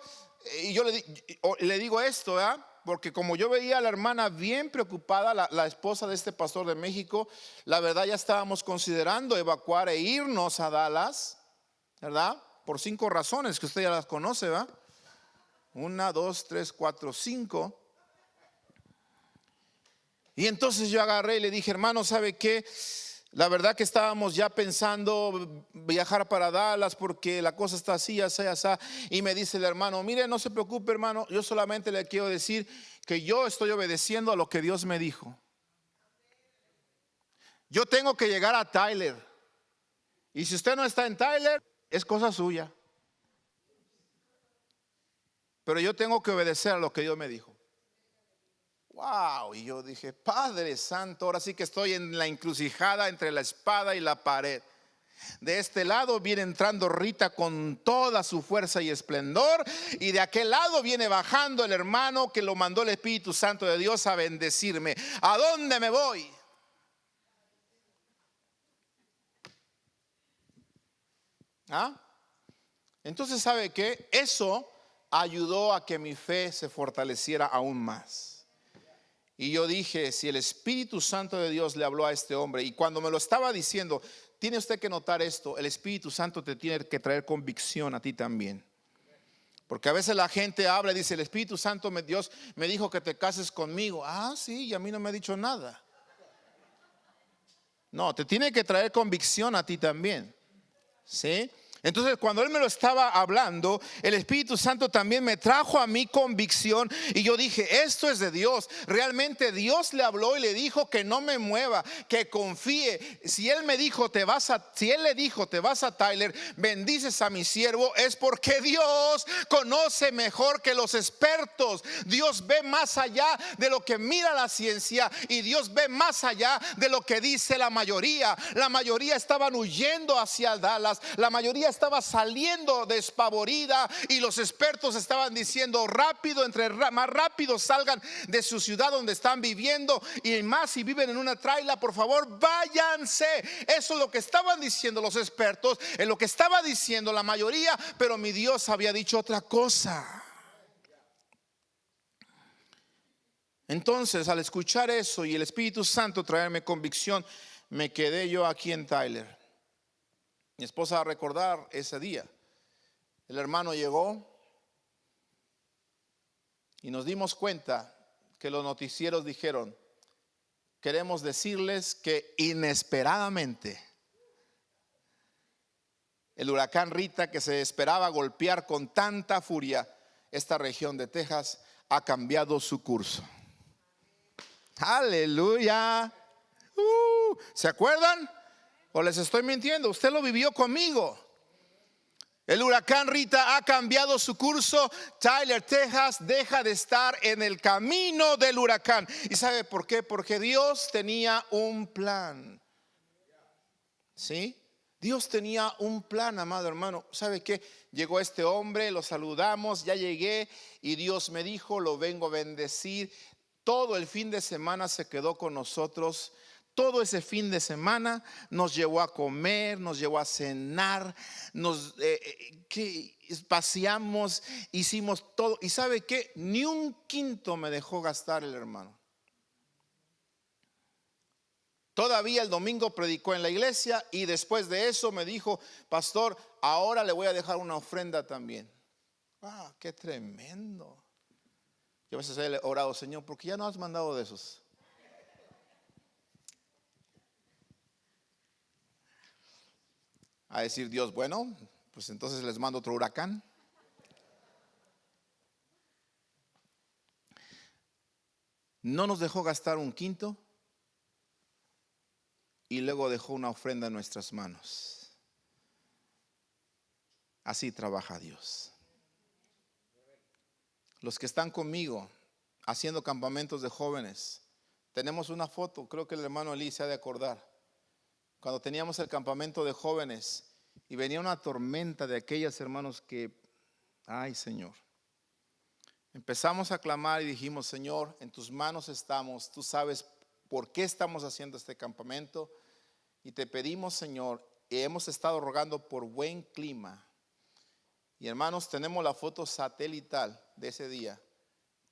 Speaker 1: y yo le digo esto, ¿verdad? Porque como yo veía a la hermana bien preocupada, la esposa de este pastor de México, la verdad ya estábamos considerando evacuar e irnos a Dallas, ¿verdad? Por 5 razones que usted ya las conoce, ¿verdad? 1, 2, 3, 4, 5. Y entonces yo agarré y le dije, hermano, ¿sabe qué? La verdad que estábamos ya pensando viajar para Dallas porque la cosa está así, así, así. Y me dice el hermano, mire, no se preocupe, hermano, yo solamente le quiero decir que yo estoy obedeciendo a lo que Dios me dijo. Yo tengo que llegar a Tyler. Y si usted no está en Tyler, es cosa suya. Pero yo tengo que obedecer a lo que Dios me dijo. Wow, y yo dije, Padre Santo, ahora sí que estoy en la encrucijada entre la espada y la pared. De este lado viene entrando Rita con toda su fuerza y esplendor, y de aquel lado viene bajando el hermano que lo mandó el Espíritu Santo de Dios a bendecirme. ¿A dónde me voy? Entonces, ¿sabe qué? Eso ayudó a que mi fe se fortaleciera aún más. Y yo dije, si el Espíritu Santo de Dios le habló a este hombre, y cuando me lo estaba diciendo, tiene usted que notar esto, el Espíritu Santo te tiene que traer convicción a ti también. Porque a veces la gente habla y dice, el Espíritu Santo, Dios me dijo que te cases conmigo. Sí, y a mí no me ha dicho nada. No, te tiene que traer convicción a ti también. ¿Sí? Entonces, cuando él me lo estaba hablando, el Espíritu Santo también me trajo a mí convicción y yo dije, esto es de Dios. Realmente Dios le habló y le dijo que no me mueva, que confíe. Si él le dijo te vas a Tyler, bendices a mi siervo, es porque Dios conoce mejor que los expertos. Dios ve más allá de lo que mira la ciencia y Dios ve más allá de lo que dice la mayoría. La mayoría estaban huyendo hacia Dallas, la mayoría estaba saliendo despavorida y los expertos estaban diciendo rápido, más rápido salgan de su ciudad donde están viviendo, y más si viven en una traila, por favor váyanse. Eso es lo que estaban diciendo los expertos, es lo que estaba diciendo la mayoría, pero mi Dios había dicho otra cosa. Entonces, al escuchar eso y el Espíritu Santo traerme convicción, me quedé yo aquí en Tyler. Mi esposa va a recordar ese día. El hermano llegó y nos dimos cuenta que los noticieros dijeron: queremos decirles que inesperadamente el huracán Rita, que se esperaba golpear con tanta furia esta región de Texas, ha cambiado su curso. Aleluya. ¿Se acuerdan? ¿O les estoy mintiendo? Usted lo vivió conmigo. El huracán Rita ha cambiado su curso. Tyler, Texas deja de estar en el camino del huracán. ¿Y sabe por qué? Porque Dios tenía un plan. ¿Sí? Dios tenía un plan, amado hermano. ¿Sabe qué? Llegó este hombre, lo saludamos, ya llegué y Dios me dijo, lo vengo a bendecir. Todo el fin de semana se quedó con nosotros. Todo ese fin de semana nos llevó a comer, nos llevó a cenar, paseamos, hicimos todo. ¿Y sabe qué? Ni un quinto me dejó gastar el hermano. Todavía el domingo predicó en la iglesia y después de eso me dijo: pastor, ahora le voy a dejar una ofrenda también. ¡Ah, qué tremendo! Yo a veces he orado: Señor, ¿por qué ya no has mandado de esos? A decir Dios, bueno, pues entonces les mando otro huracán. No nos dejó gastar un quinto y luego dejó una ofrenda en nuestras manos. Así trabaja Dios. Los que están conmigo haciendo campamentos de jóvenes, tenemos una foto, creo que el hermano Eli se ha de acordar. Cuando teníamos el campamento de jóvenes y venía una tormenta de aquellas, hermanos, que, ay Señor, empezamos a clamar y dijimos: Señor, en tus manos estamos, tú sabes por qué estamos haciendo este campamento y te pedimos, Señor, y hemos estado rogando por buen clima. Y hermanos, tenemos la foto satelital de ese día.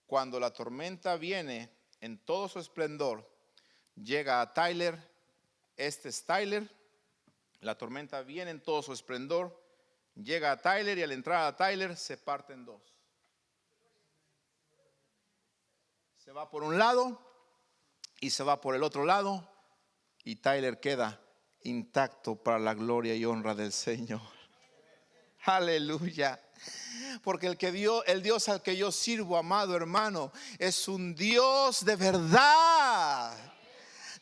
Speaker 1: Cuando la tormenta viene en todo su esplendor, llega a Tyler. Este es Tyler. La tormenta viene en todo su esplendor, llega a Tyler y al entrar a Tyler se parte en dos. Se va por un lado y se va por el otro lado y Tyler queda intacto para la gloria y honra del Señor. Aleluya. Porque el Dios al que yo sirvo, amado hermano, es un Dios de verdad.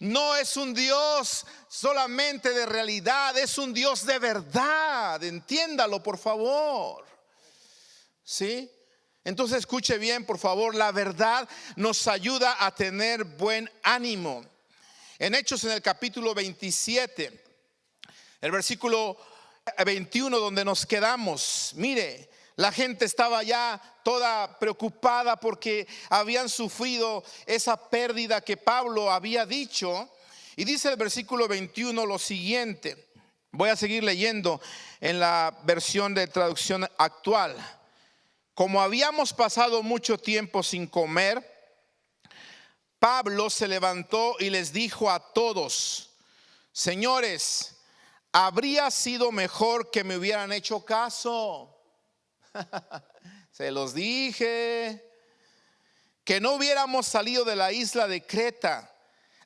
Speaker 1: No es un Dios solamente de realidad, es un Dios de verdad. Entiéndalo, por favor. ¿Sí? Entonces escuche bien, por favor. La verdad nos ayuda a tener buen ánimo. En Hechos, en el capítulo 27, el versículo 21, donde nos quedamos, mire, la gente estaba ya toda preocupada porque habían sufrido esa pérdida que Pablo había dicho. Y dice el versículo 21 lo siguiente. Voy a seguir leyendo en la versión de traducción actual. Como habíamos pasado mucho tiempo sin comer, Pablo se levantó y les dijo a todos: señores, habría sido mejor que me hubieran hecho caso. Se los dije que no hubiéramos salido de la isla de Creta.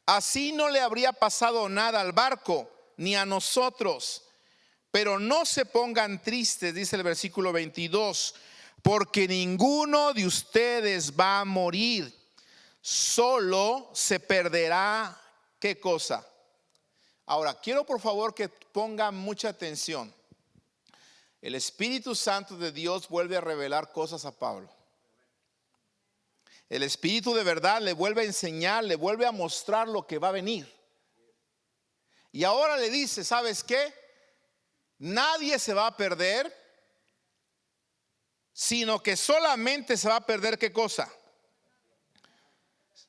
Speaker 1: Así no le habría pasado nada al barco ni a nosotros. Pero no se pongan tristes, dice el versículo 22, porque ninguno de ustedes va a morir, solo se perderá. ¿Qué cosa? Ahora, quiero por favor que pongan mucha atención. El Espíritu Santo de Dios vuelve a revelar cosas a Pablo. El Espíritu de verdad le vuelve a enseñar, le vuelve a mostrar lo que va a venir. Y ahora le dice, ¿sabes qué? Nadie se va a perder, sino que solamente se va a perder, ¿qué cosa?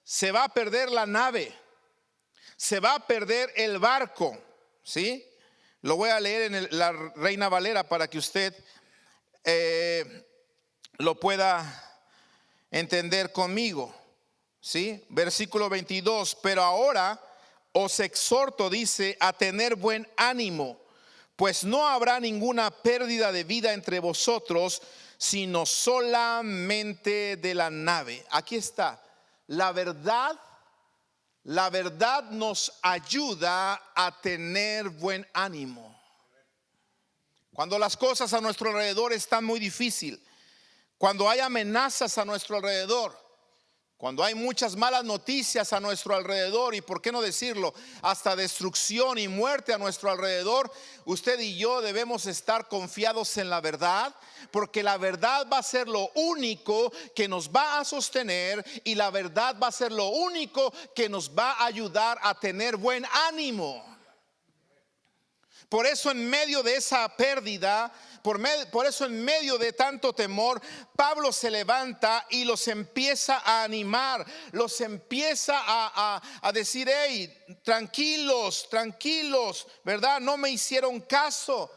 Speaker 1: Se va a perder la nave, se va a perder el barco, ¿sí? Lo voy a leer en la Reina Valera para que usted lo pueda entender conmigo, ¿sí? Versículo 22, pero ahora os exhorto, dice, a tener buen ánimo, pues no habrá ninguna pérdida de vida entre vosotros, sino solamente de la nave. Aquí está, la verdad nos ayuda a tener buen ánimo. Cuando las cosas a nuestro alrededor están muy difíciles, cuando hay amenazas a nuestro alrededor, cuando hay muchas malas noticias a nuestro alrededor, y por qué no decirlo, hasta destrucción y muerte a nuestro alrededor, usted y yo debemos estar confiados en la verdad, porque la verdad va a ser lo único que nos va a sostener, y la verdad va a ser lo único que nos va a ayudar a tener buen ánimo. Por eso en medio de esa pérdida, por eso en medio de tanto temor, Pablo se levanta y los empieza a animar, los empieza a decir, hey, tranquilos, ¿verdad? No me hicieron caso,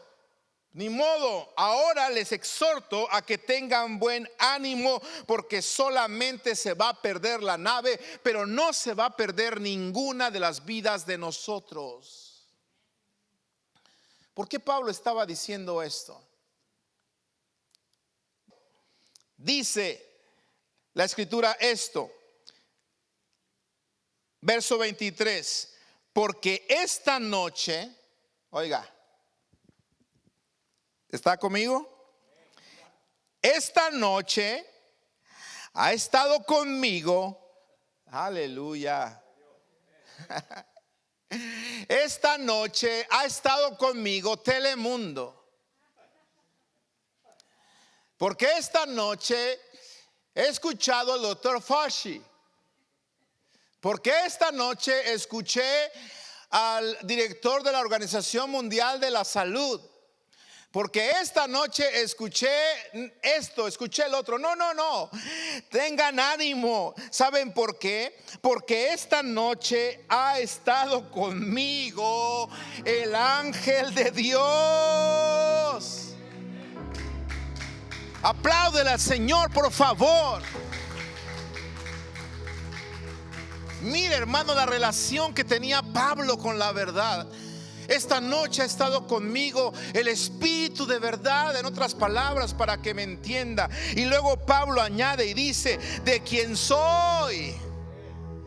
Speaker 1: ni modo. Ahora les exhorto a que tengan buen ánimo, porque solamente se va a perder la nave, pero no se va a perder ninguna de las vidas de nosotros. ¿Por qué Pablo estaba diciendo esto? Dice la escritura esto, verso 23, porque esta noche, oiga, ¿está conmigo? Esta noche ha estado conmigo, aleluya. Esta noche ha estado conmigo Telemundo, porque esta noche he escuchado al doctor Fauci, porque esta noche escuché al director de la Organización Mundial de la Salud, porque esta noche escuché esto, escuché el otro. No, tengan ánimo. ¿Saben por qué? Porque esta noche ha estado conmigo el ángel de Dios. Apláudele al Señor, por favor. Mire, hermano, la relación que tenía Pablo con la verdad. Esta noche ha estado conmigo el Espíritu de verdad, en otras palabras, para que me entienda. Y luego Pablo añade y dice, de quien soy,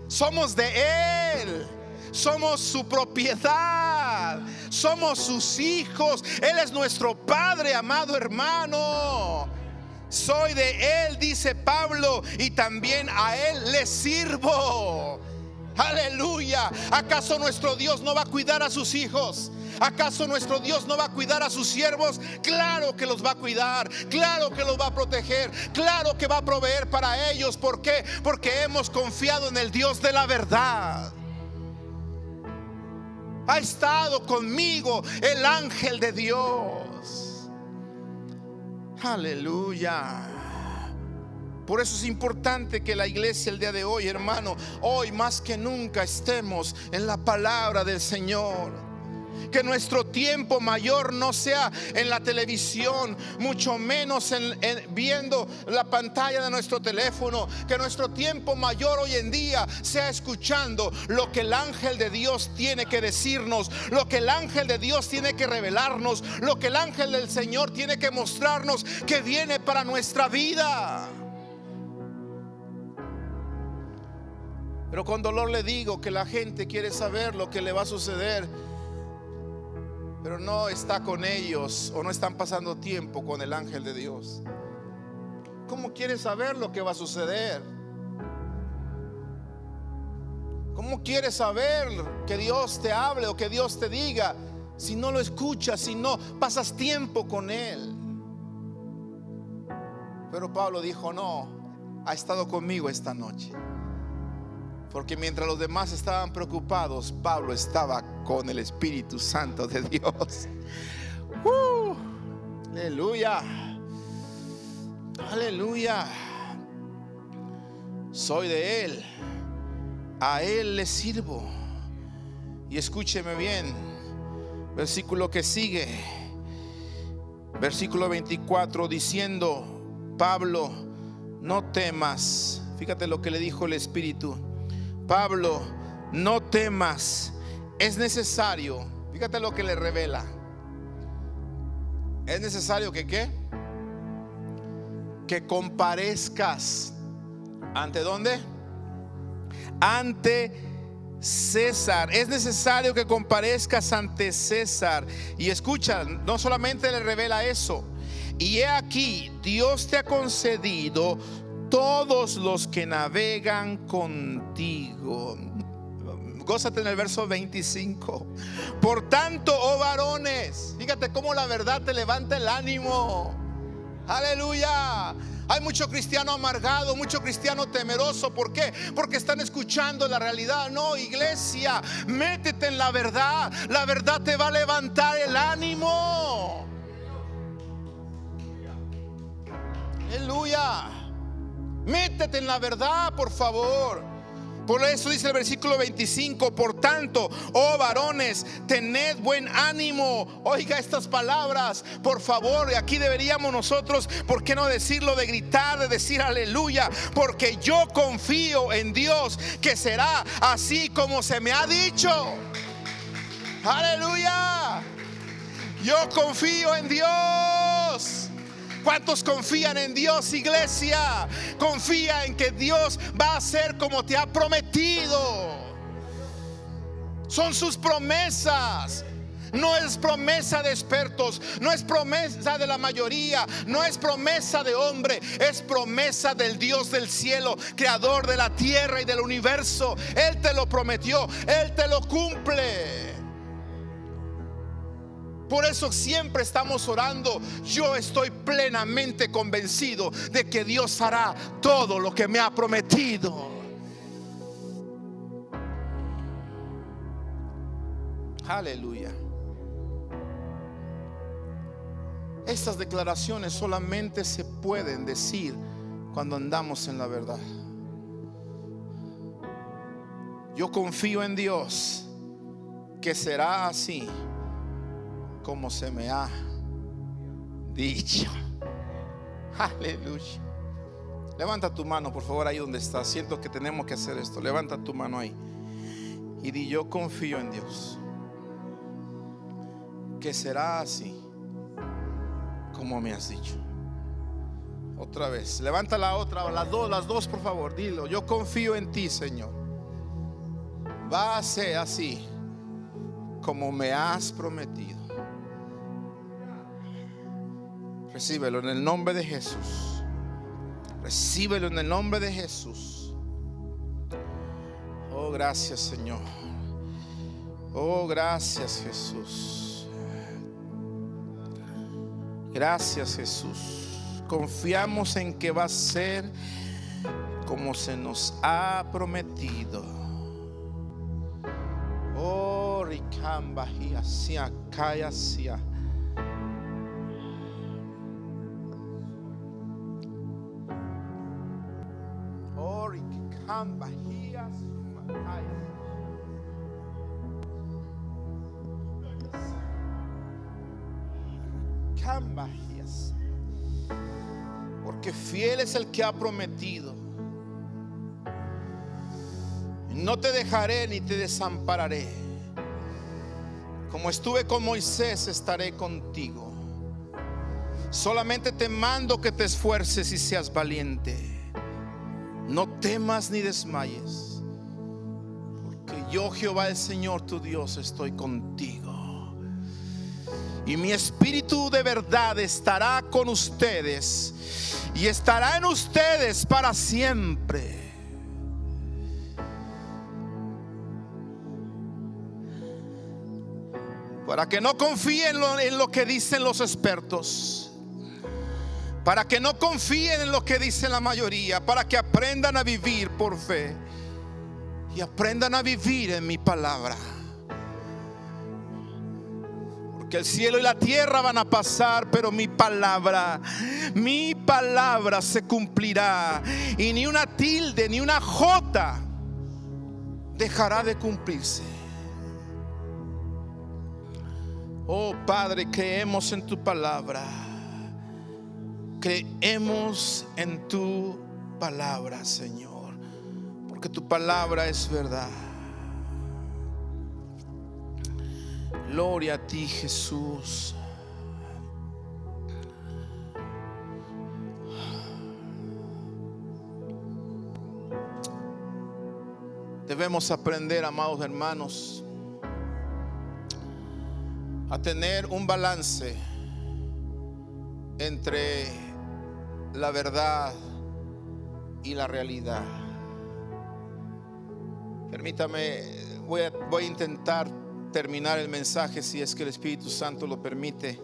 Speaker 1: somos de Él, somos su propiedad, somos sus hijos, Él es nuestro Padre, amado hermano. Soy de Él, dice Pablo, y también a Él le sirvo. Aleluya. ¿Acaso nuestro Dios no va a cuidar a sus hijos? ¿Acaso nuestro Dios no va a cuidar a sus siervos? Claro que los va a cuidar, claro que los va a proteger, claro que va a proveer para ellos. ¿Por qué? Porque hemos confiado en el Dios de la verdad. Ha estado conmigo el ángel de Dios. Aleluya. Por eso es importante que la iglesia el día de hoy, hermano, hoy más que nunca estemos en la palabra del Señor. Que nuestro tiempo mayor no sea en la televisión, mucho menos en viendo la pantalla de nuestro teléfono. Que nuestro tiempo mayor hoy en día sea escuchando lo que el ángel de Dios tiene que decirnos, lo que el ángel de Dios tiene que revelarnos, lo que el ángel del Señor tiene que mostrarnos que viene para nuestra vida. Pero con dolor le digo que la gente quiere saber lo que le va a suceder, pero no está con ellos o no están pasando tiempo con el ángel de Dios. ¿Cómo quieres saber lo que va a suceder? ¿Cómo quieres saber que Dios te hable o que Dios te diga si no lo escuchas, si no pasas tiempo con Él? Pero Pablo dijo: no, ha estado conmigo esta noche. Porque mientras los demás estaban preocupados, Pablo estaba con el Espíritu Santo de Dios. Aleluya. Aleluya. Soy de Él, a Él le sirvo. Y escúcheme bien, versículo que sigue, versículo 24, diciendo Pablo: no temas. Fíjate lo que le dijo el Espíritu. Pablo, no temas, es necesario. Fíjate lo que le revela. Es necesario que ¿qué? Que comparezcas. ¿Ante dónde? Ante César. Es necesario que comparezcas ante César. Y escucha, no solamente le revela eso. Y he aquí, Dios te ha concedido todos los que navegan contigo. Gózate en el verso 25. Por tanto, oh varones, fíjate cómo la verdad te levanta el ánimo. Aleluya. Hay mucho cristiano amargado, mucho cristiano temeroso. ¿Por qué? Porque están escuchando la realidad. No, iglesia, métete en la verdad. La verdad te va a levantar el ánimo. Aleluya. Métete en la verdad, por favor. Por eso dice el versículo 25: por tanto, oh varones, tened buen ánimo. Oiga estas palabras, por favor. Y aquí deberíamos nosotros, ¿por qué no decirlo? De gritar, de decir aleluya. Porque yo confío en Dios que será así como se me ha dicho. Aleluya. Yo confío en Dios. ¿Cuántos confían en Dios, iglesia? Confía en que Dios va a hacer como te ha prometido. Son sus promesas. No es promesa de expertos, no es promesa de la mayoría, no es promesa de hombre, es promesa del Dios del cielo, creador de la tierra y del universo. Él te lo prometió, Él te lo cumple. Por eso siempre estamos orando. Yo estoy plenamente convencido de que Dios hará todo lo que me ha prometido. Aleluya. Estas declaraciones solamente se pueden decir cuando andamos en la verdad. Yo confío en Dios que será así como se me ha dicho. Aleluya. Levanta tu mano, por favor, ahí donde estás. Siento que tenemos que hacer esto. Levanta tu mano ahí y di: yo confío en Dios que será así como me has dicho. Otra vez, levanta la otra, las dos, por favor. Dilo: yo confío en ti, Señor. Va a ser así como me has prometido. Recíbelo en el nombre de Jesús. Recíbelo en el nombre de Jesús. Oh, gracias, Señor. Oh, gracias, Jesús. Gracias, Jesús. Confiamos en que va a ser como se nos ha prometido. Oh, ricamba y hacia calla hacia. Porque fiel es el que ha prometido. No te dejaré ni te desampararé. Como estuve con Moisés, estaré contigo. Solamente te mando que te esfuerces y seas valiente. No temas ni desmayes, porque yo, Jehová el Señor tu Dios, estoy contigo. y mi espíritu de verdad estará con ustedes y estará en ustedes para siempre. Para que no confíen en lo que dicen los expertos, para que no confíen en lo que dice la mayoría, para que aprendan a vivir por fe y aprendan a vivir en mi palabra. Porque el cielo y la tierra van a pasar, pero mi palabra se cumplirá, y ni una tilde ni una jota dejará de cumplirse. Oh Padre, creemos en tu palabra. Creemos en tu palabra, Señor, porque tu palabra es verdad. Gloria a ti, Jesús. Debemos aprender, amados hermanos, a tener un balance entre la verdad y la realidad. Permítame, voy a intentar terminar el mensaje, si es que el Espíritu Santo lo permite.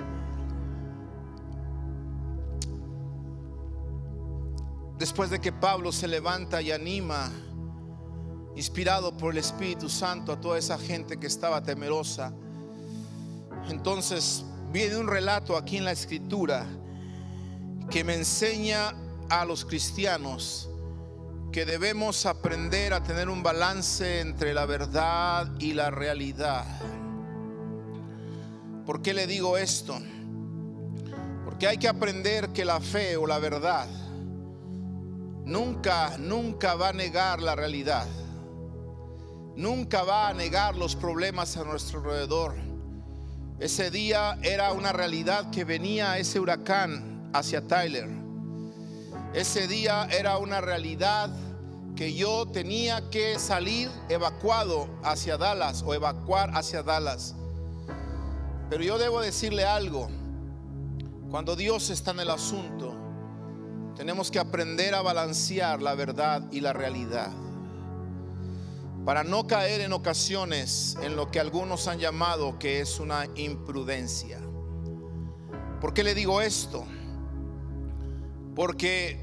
Speaker 1: Después de que Pablo se levanta y anima, inspirado por el Espíritu Santo, a toda esa gente que estaba temerosa, entonces viene un relato aquí en la Escritura que me enseña a los cristianos que debemos aprender a tener un balance entre la verdad y la realidad. ¿Por qué le digo esto? Porque hay que aprender que la fe o la verdad nunca va a negar la realidad, nunca va a negar los problemas a nuestro alrededor. Ese día era una realidad que venía ese huracán hacia Tyler. Ese día era una realidad que yo tenía que salir evacuado hacia Dallas o evacuar hacia Dallas. Pero yo debo decirle algo: cuando Dios está en el asunto, tenemos que aprender a balancear la verdad y la realidad, para no caer en ocasiones en lo que algunos han llamado que es una imprudencia. ¿Por qué le digo esto? Porque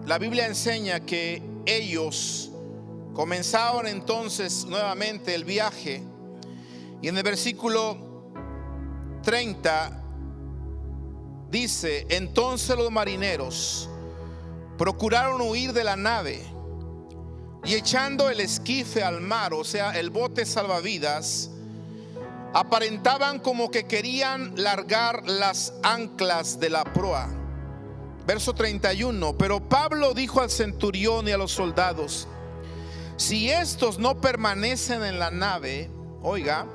Speaker 1: la Biblia enseña que ellos comenzaron entonces nuevamente el viaje, y en el versículo 30 dice: entonces los marineros procuraron huir de la nave, y echando el esquife al mar, o sea, el bote salvavidas, aparentaban como que querían largar las anclas de la proa. Verso 31: pero Pablo dijo al centurión y a los soldados: si estos no permanecen en la nave, oiga,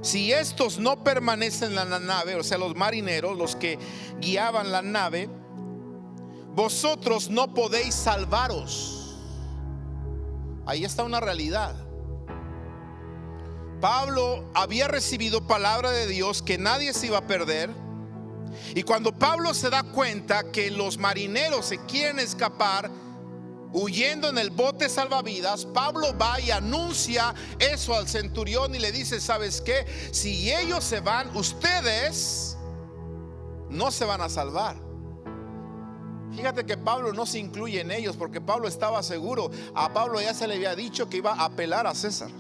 Speaker 1: si estos no permanecen en la nave, o sea, los marineros, los que guiaban la nave, vosotros no podéis salvaros. Ahí está una realidad. Pablo había recibido palabra de Dios que nadie se iba a perder. Y cuando Pablo se da cuenta que los marineros se quieren escapar huyendo en el bote salvavidas, Pablo va y anuncia eso al centurión y le dice: ¿sabes qué? Si ellos se van, ustedes no se van a salvar. Fíjate que Pablo no se incluye en ellos, porque Pablo estaba seguro. A Pablo ya se le había dicho que iba a apelar a César.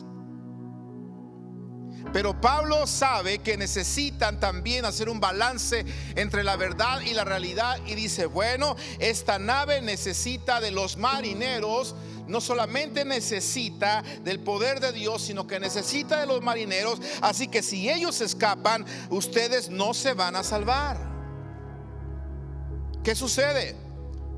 Speaker 1: Pero Pablo sabe que necesitan también hacer un balance entre la verdad y la realidad, y dice: bueno, esta nave necesita de los marineros. No solamente necesita del poder de Dios, sino que necesita de los marineros. Así que si ellos escapan, ustedes no se van a salvar. ¿Qué sucede?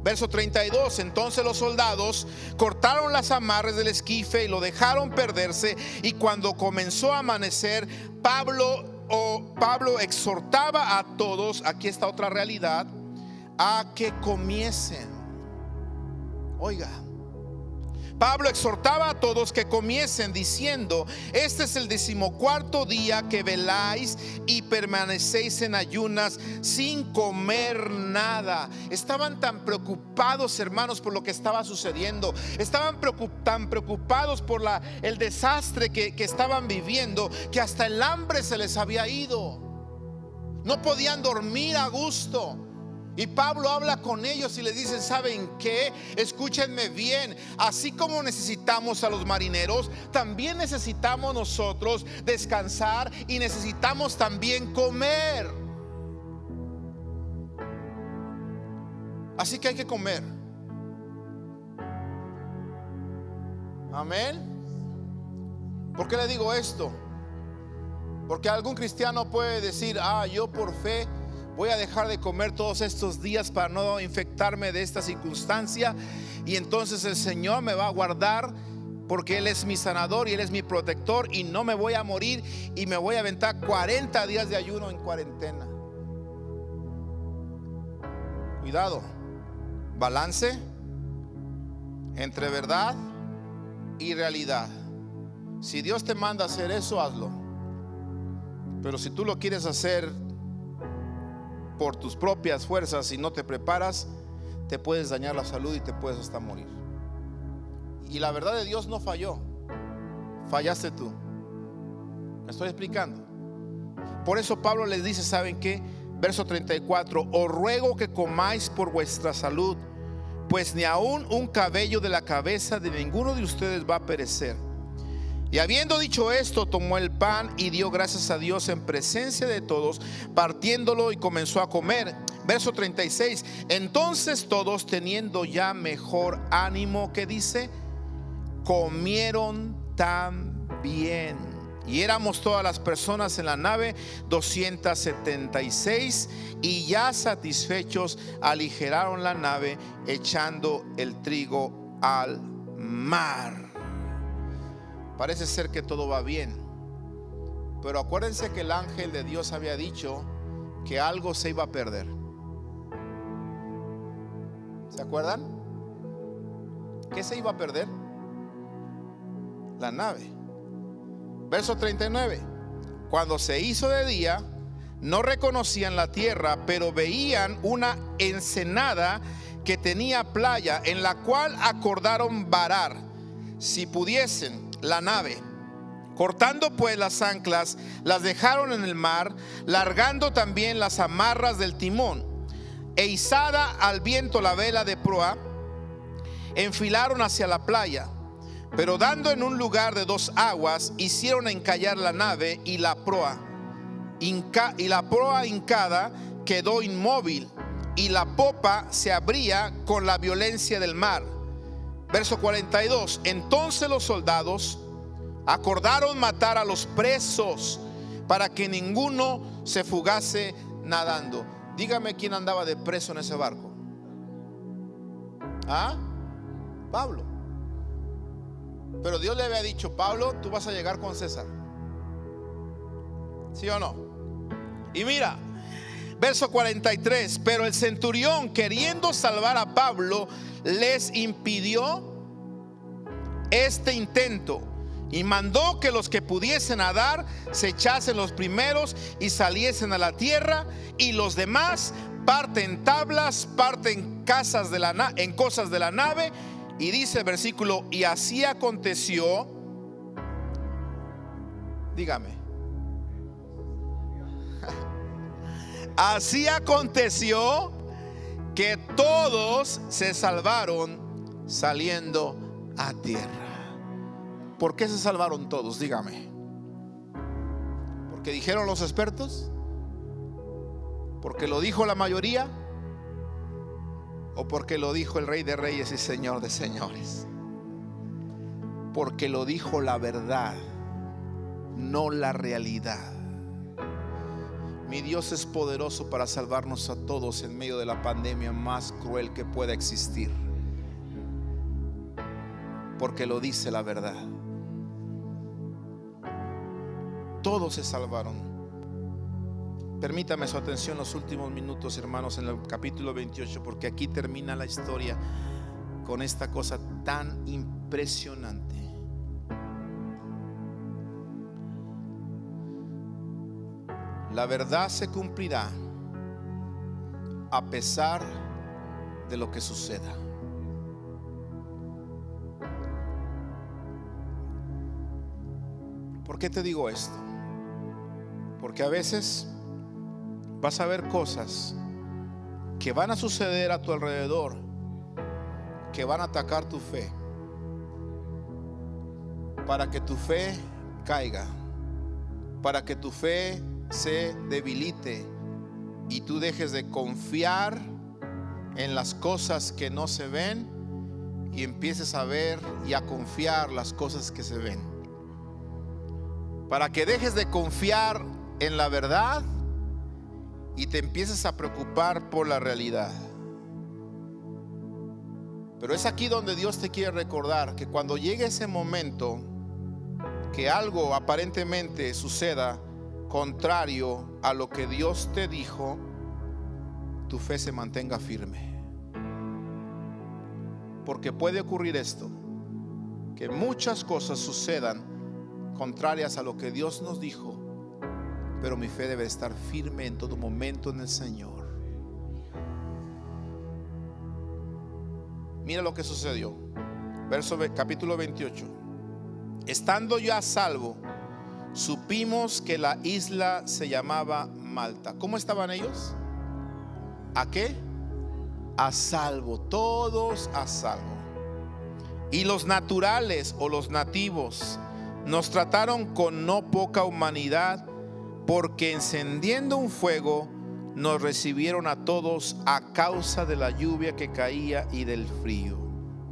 Speaker 1: Verso 32: entonces los soldados cortaron las amarras del esquife y lo dejaron perderse. Y cuando comenzó a amanecer, Pablo exhortaba a todos, aquí está otra realidad, a que comiesen. Oiga, Pablo exhortaba a todos que comiesen diciendo: este es el 14º día que veláis y permanecéis en ayunas sin comer nada. Estaban tan preocupados, hermanos, por lo que estaba sucediendo. Estaban tan preocupados por el desastre que estaban viviendo, que hasta el hambre se les había ido. No podían dormir a gusto. Y Pablo habla con ellos y les dice: ¿saben qué? Escúchenme bien. Así como necesitamos a los marineros, también necesitamos nosotros descansar y necesitamos también comer. Así que hay que comer. Amén. ¿Por qué le digo esto? Porque algún cristiano puede decir: yo por fe voy a dejar de comer todos estos días para no infectarme de esta circunstancia, y entonces el Señor me va a guardar porque Él es mi sanador y Él es mi protector, y no me voy a morir, y me voy a aventar 40 días de ayuno en cuarentena. Cuidado. Balance entre verdad y realidad. Si Dios te manda a hacer eso, hazlo. Pero si tú lo quieres hacer por tus propias fuerzas y no te preparas, te puedes dañar la salud y te puedes hasta morir. Y la verdad de Dios no falló, fallaste tú. ¿Me estoy explicando? Por eso Pablo les dice: ¿saben qué? Verso 34: os ruego que comáis por vuestra salud, pues ni aun un cabello de la cabeza de ninguno de ustedes va a perecer. Y habiendo dicho esto, tomó el pan y dio gracias a Dios en presencia de todos, partiéndolo, y comenzó a comer. Verso 36: entonces todos, teniendo ya mejor ánimo, ¿qué dice? Comieron también. Y éramos todas las personas en la nave 276, y ya satisfechos aligeraron la nave, echando el trigo al mar. Parece ser que todo va bien, pero acuérdense que el ángel de Dios había dicho que algo se iba a perder. ¿Se acuerdan? ¿Qué se iba a perder? La nave. Verso 39: cuando se hizo de día, no reconocían la tierra, pero veían una ensenada que tenía playa, en la cual acordaron varar, si pudiesen, la nave. Cortando pues las anclas, las dejaron en el mar, largando también las amarras del timón, e izada al viento la vela de proa, enfilaron hacia la playa. Pero dando en un lugar de 2 aguas, hicieron encallar la nave, y la proa hincada quedó inmóvil, y la popa se abría con la violencia del mar. Verso 42: entonces los soldados acordaron matar a los presos, para que ninguno se fugase nadando. Dígame quién andaba de preso en ese barco. Pablo. Pero Dios le había dicho: Pablo, tú vas a llegar con César. ¿Sí o no? Y mira, verso 43: pero el centurión, queriendo salvar a Pablo, les impidió este intento, y mandó que los que pudiesen nadar se echasen los primeros y saliesen a la tierra, y los demás parten tablas, parten cosas de la nave. Y dice el versículo: y así aconteció, dígame, así aconteció que todos se salvaron saliendo a tierra. ¿Por qué se salvaron todos? Dígame. ¿Porque dijeron los expertos? ¿Porque lo dijo la mayoría? ¿O porque lo dijo el Rey de Reyes y Señor de Señores? Porque lo dijo la verdad, no la realidad. Mi Dios es poderoso para salvarnos a todos en medio de la pandemia más cruel que pueda existir, porque lo dice la verdad. Todos se salvaron. Permítame su atención los últimos minutos, hermanos, en el capítulo 28, porque aquí termina la historia. con esta cosa tan impresionante. La verdad se cumplirá a pesar de lo que suceda. ¿Por qué te digo esto? Porque a veces vas a ver cosas que van a suceder a tu alrededor, que van a atacar tu fe, para que tu fe caiga, para que tu fe se debilite y tú dejes de confiar en las cosas que no se ven y empieces a ver y a confiar las cosas que se ven. Para que dejes de confiar en la verdad y te empieces a preocupar por la realidad. Pero es aquí donde Dios te quiere recordar que cuando llegue ese momento que algo aparentemente suceda contrario a lo que Dios te dijo, tu fe se mantenga firme. Porque puede ocurrir esto, que muchas cosas sucedan contrarias a lo que Dios nos dijo, pero mi fe debe estar firme en todo momento en el Señor. Mira lo que sucedió. Capítulo 28. Estando yo a salvo, supimos que la isla se llamaba Malta. ¿Cómo estaban ellos? ¿A qué? A salvo, todos a salvo. Y los naturales o los nativos nos trataron con no poca humanidad, porque encendiendo un fuego nos recibieron a todos a causa de la lluvia que caía y del frío.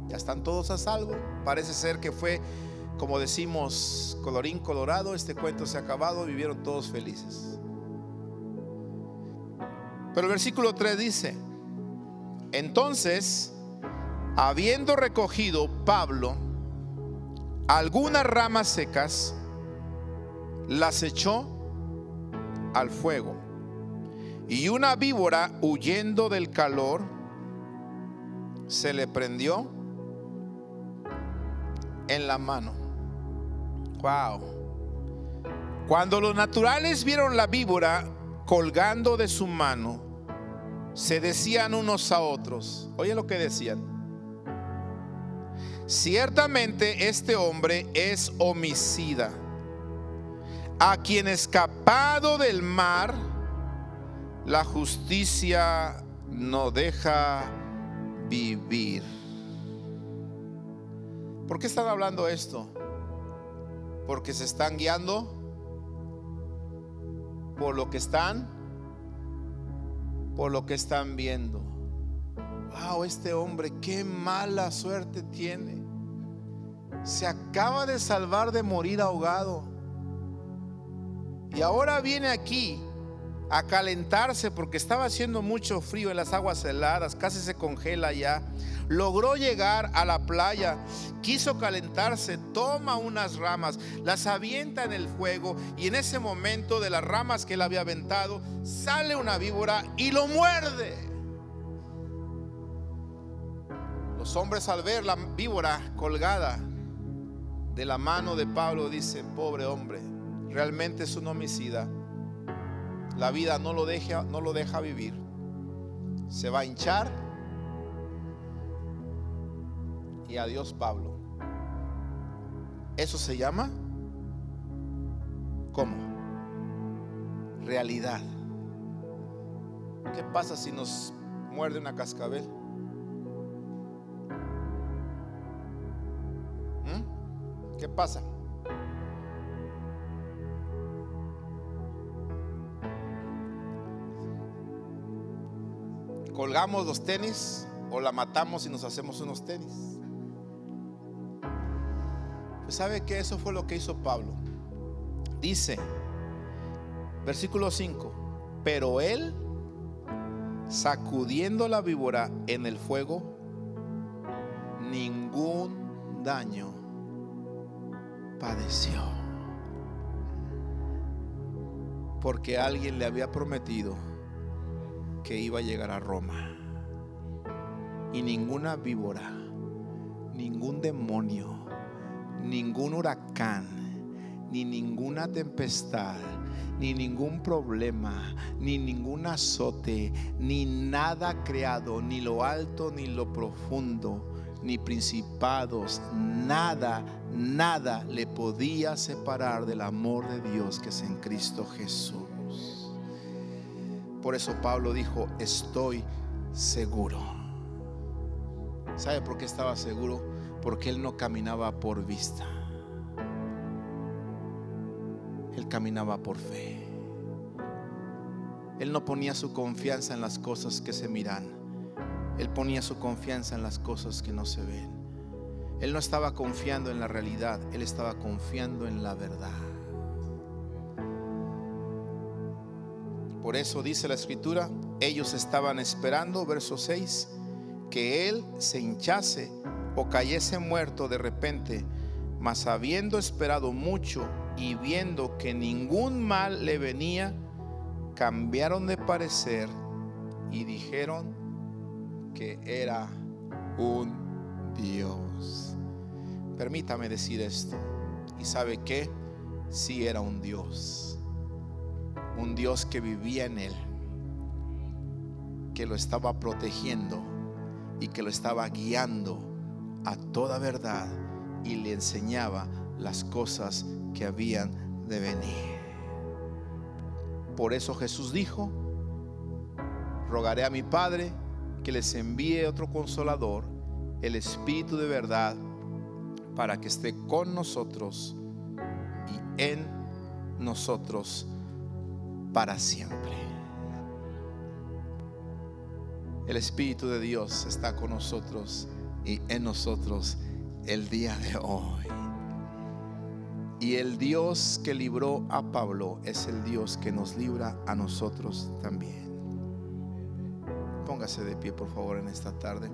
Speaker 1: Ya están todos a salvo. Parece ser que fue, como decimos, colorín colorado, este cuento se ha acabado, vivieron todos felices. Pero el versículo 3 dice: entonces, habiendo recogido Pablo algunas ramas secas, las echó al fuego, y una víbora, huyendo del calor, se le prendió en la mano. Wow. Cuando los naturales vieron la víbora colgando de su mano, se decían unos a otros, oye lo que decían: ciertamente este hombre es homicida, a quien escapado del mar la justicia no deja vivir. ¿Por qué están hablando esto? Porque se están guiando por lo que están viendo. Wow, este hombre qué mala suerte tiene. Se acaba de salvar de morir ahogado y ahora viene aquí a calentarse porque estaba haciendo mucho frío en las aguas heladas, casi se congela ya. Logró llegar a la playa, quiso calentarse, toma unas ramas, las avienta en el fuego, y en ese momento, de las ramas que él había aventado, sale una víbora y lo muerde. Los hombres, al ver la víbora colgada de la mano de Pablo, dicen: pobre hombre, realmente es un homicida. La vida no lo deja vivir. Se va a hinchar. Y adiós, Pablo. Eso se llama, ¿cómo? Realidad. ¿Qué pasa si nos muerde una cascabel? ¿Qué pasa? ¿Colgamos los tenis o la matamos y nos hacemos unos tenis? Pues ¿sabe qué? Eso fue lo que hizo Pablo. Dice, versículo 5: pero él, sacudiendo la víbora en el fuego, ningún daño padeció, porque alguien le había prometido que iba a llegar a Roma, y ninguna víbora ningún demonio, ningún huracán, ni ninguna tempestad, ni ningún problema, ni ningún azote, ni nada creado, ni lo alto ni lo profundo, ni principados, nada le podía separar del amor de Dios que es en Cristo Jesús. Por eso Pablo dijo: estoy seguro. ¿Sabe por qué estaba seguro? Porque él no caminaba por vista, él caminaba por fe. Él no ponía su confianza en las cosas que se miran, él ponía su confianza en las cosas que no se ven. Él no estaba confiando en la realidad, él estaba confiando en la verdad. Por eso dice la escritura, ellos estaban esperando, verso 6, que él se hinchase o cayese muerto de repente. Mas habiendo esperado mucho y viendo que ningún mal le venía, cambiaron de parecer y dijeron que era un Dios. Permítame decir esto. ¿Y sabe qué? Sí era un Dios que vivía en él, que lo estaba protegiendo y que lo estaba guiando a toda verdad y le enseñaba las cosas que habían de venir. Por eso Jesús dijo: rogaré a mi Padre que les envíe otro consolador, el Espíritu de verdad, para que esté con nosotros y en nosotros para siempre. El Espíritu de Dios está con nosotros y en nosotros el día de hoy. Y el Dios que libró a Pablo es el Dios que nos libra a nosotros también. Póngase de pie, por favor, en esta tarde.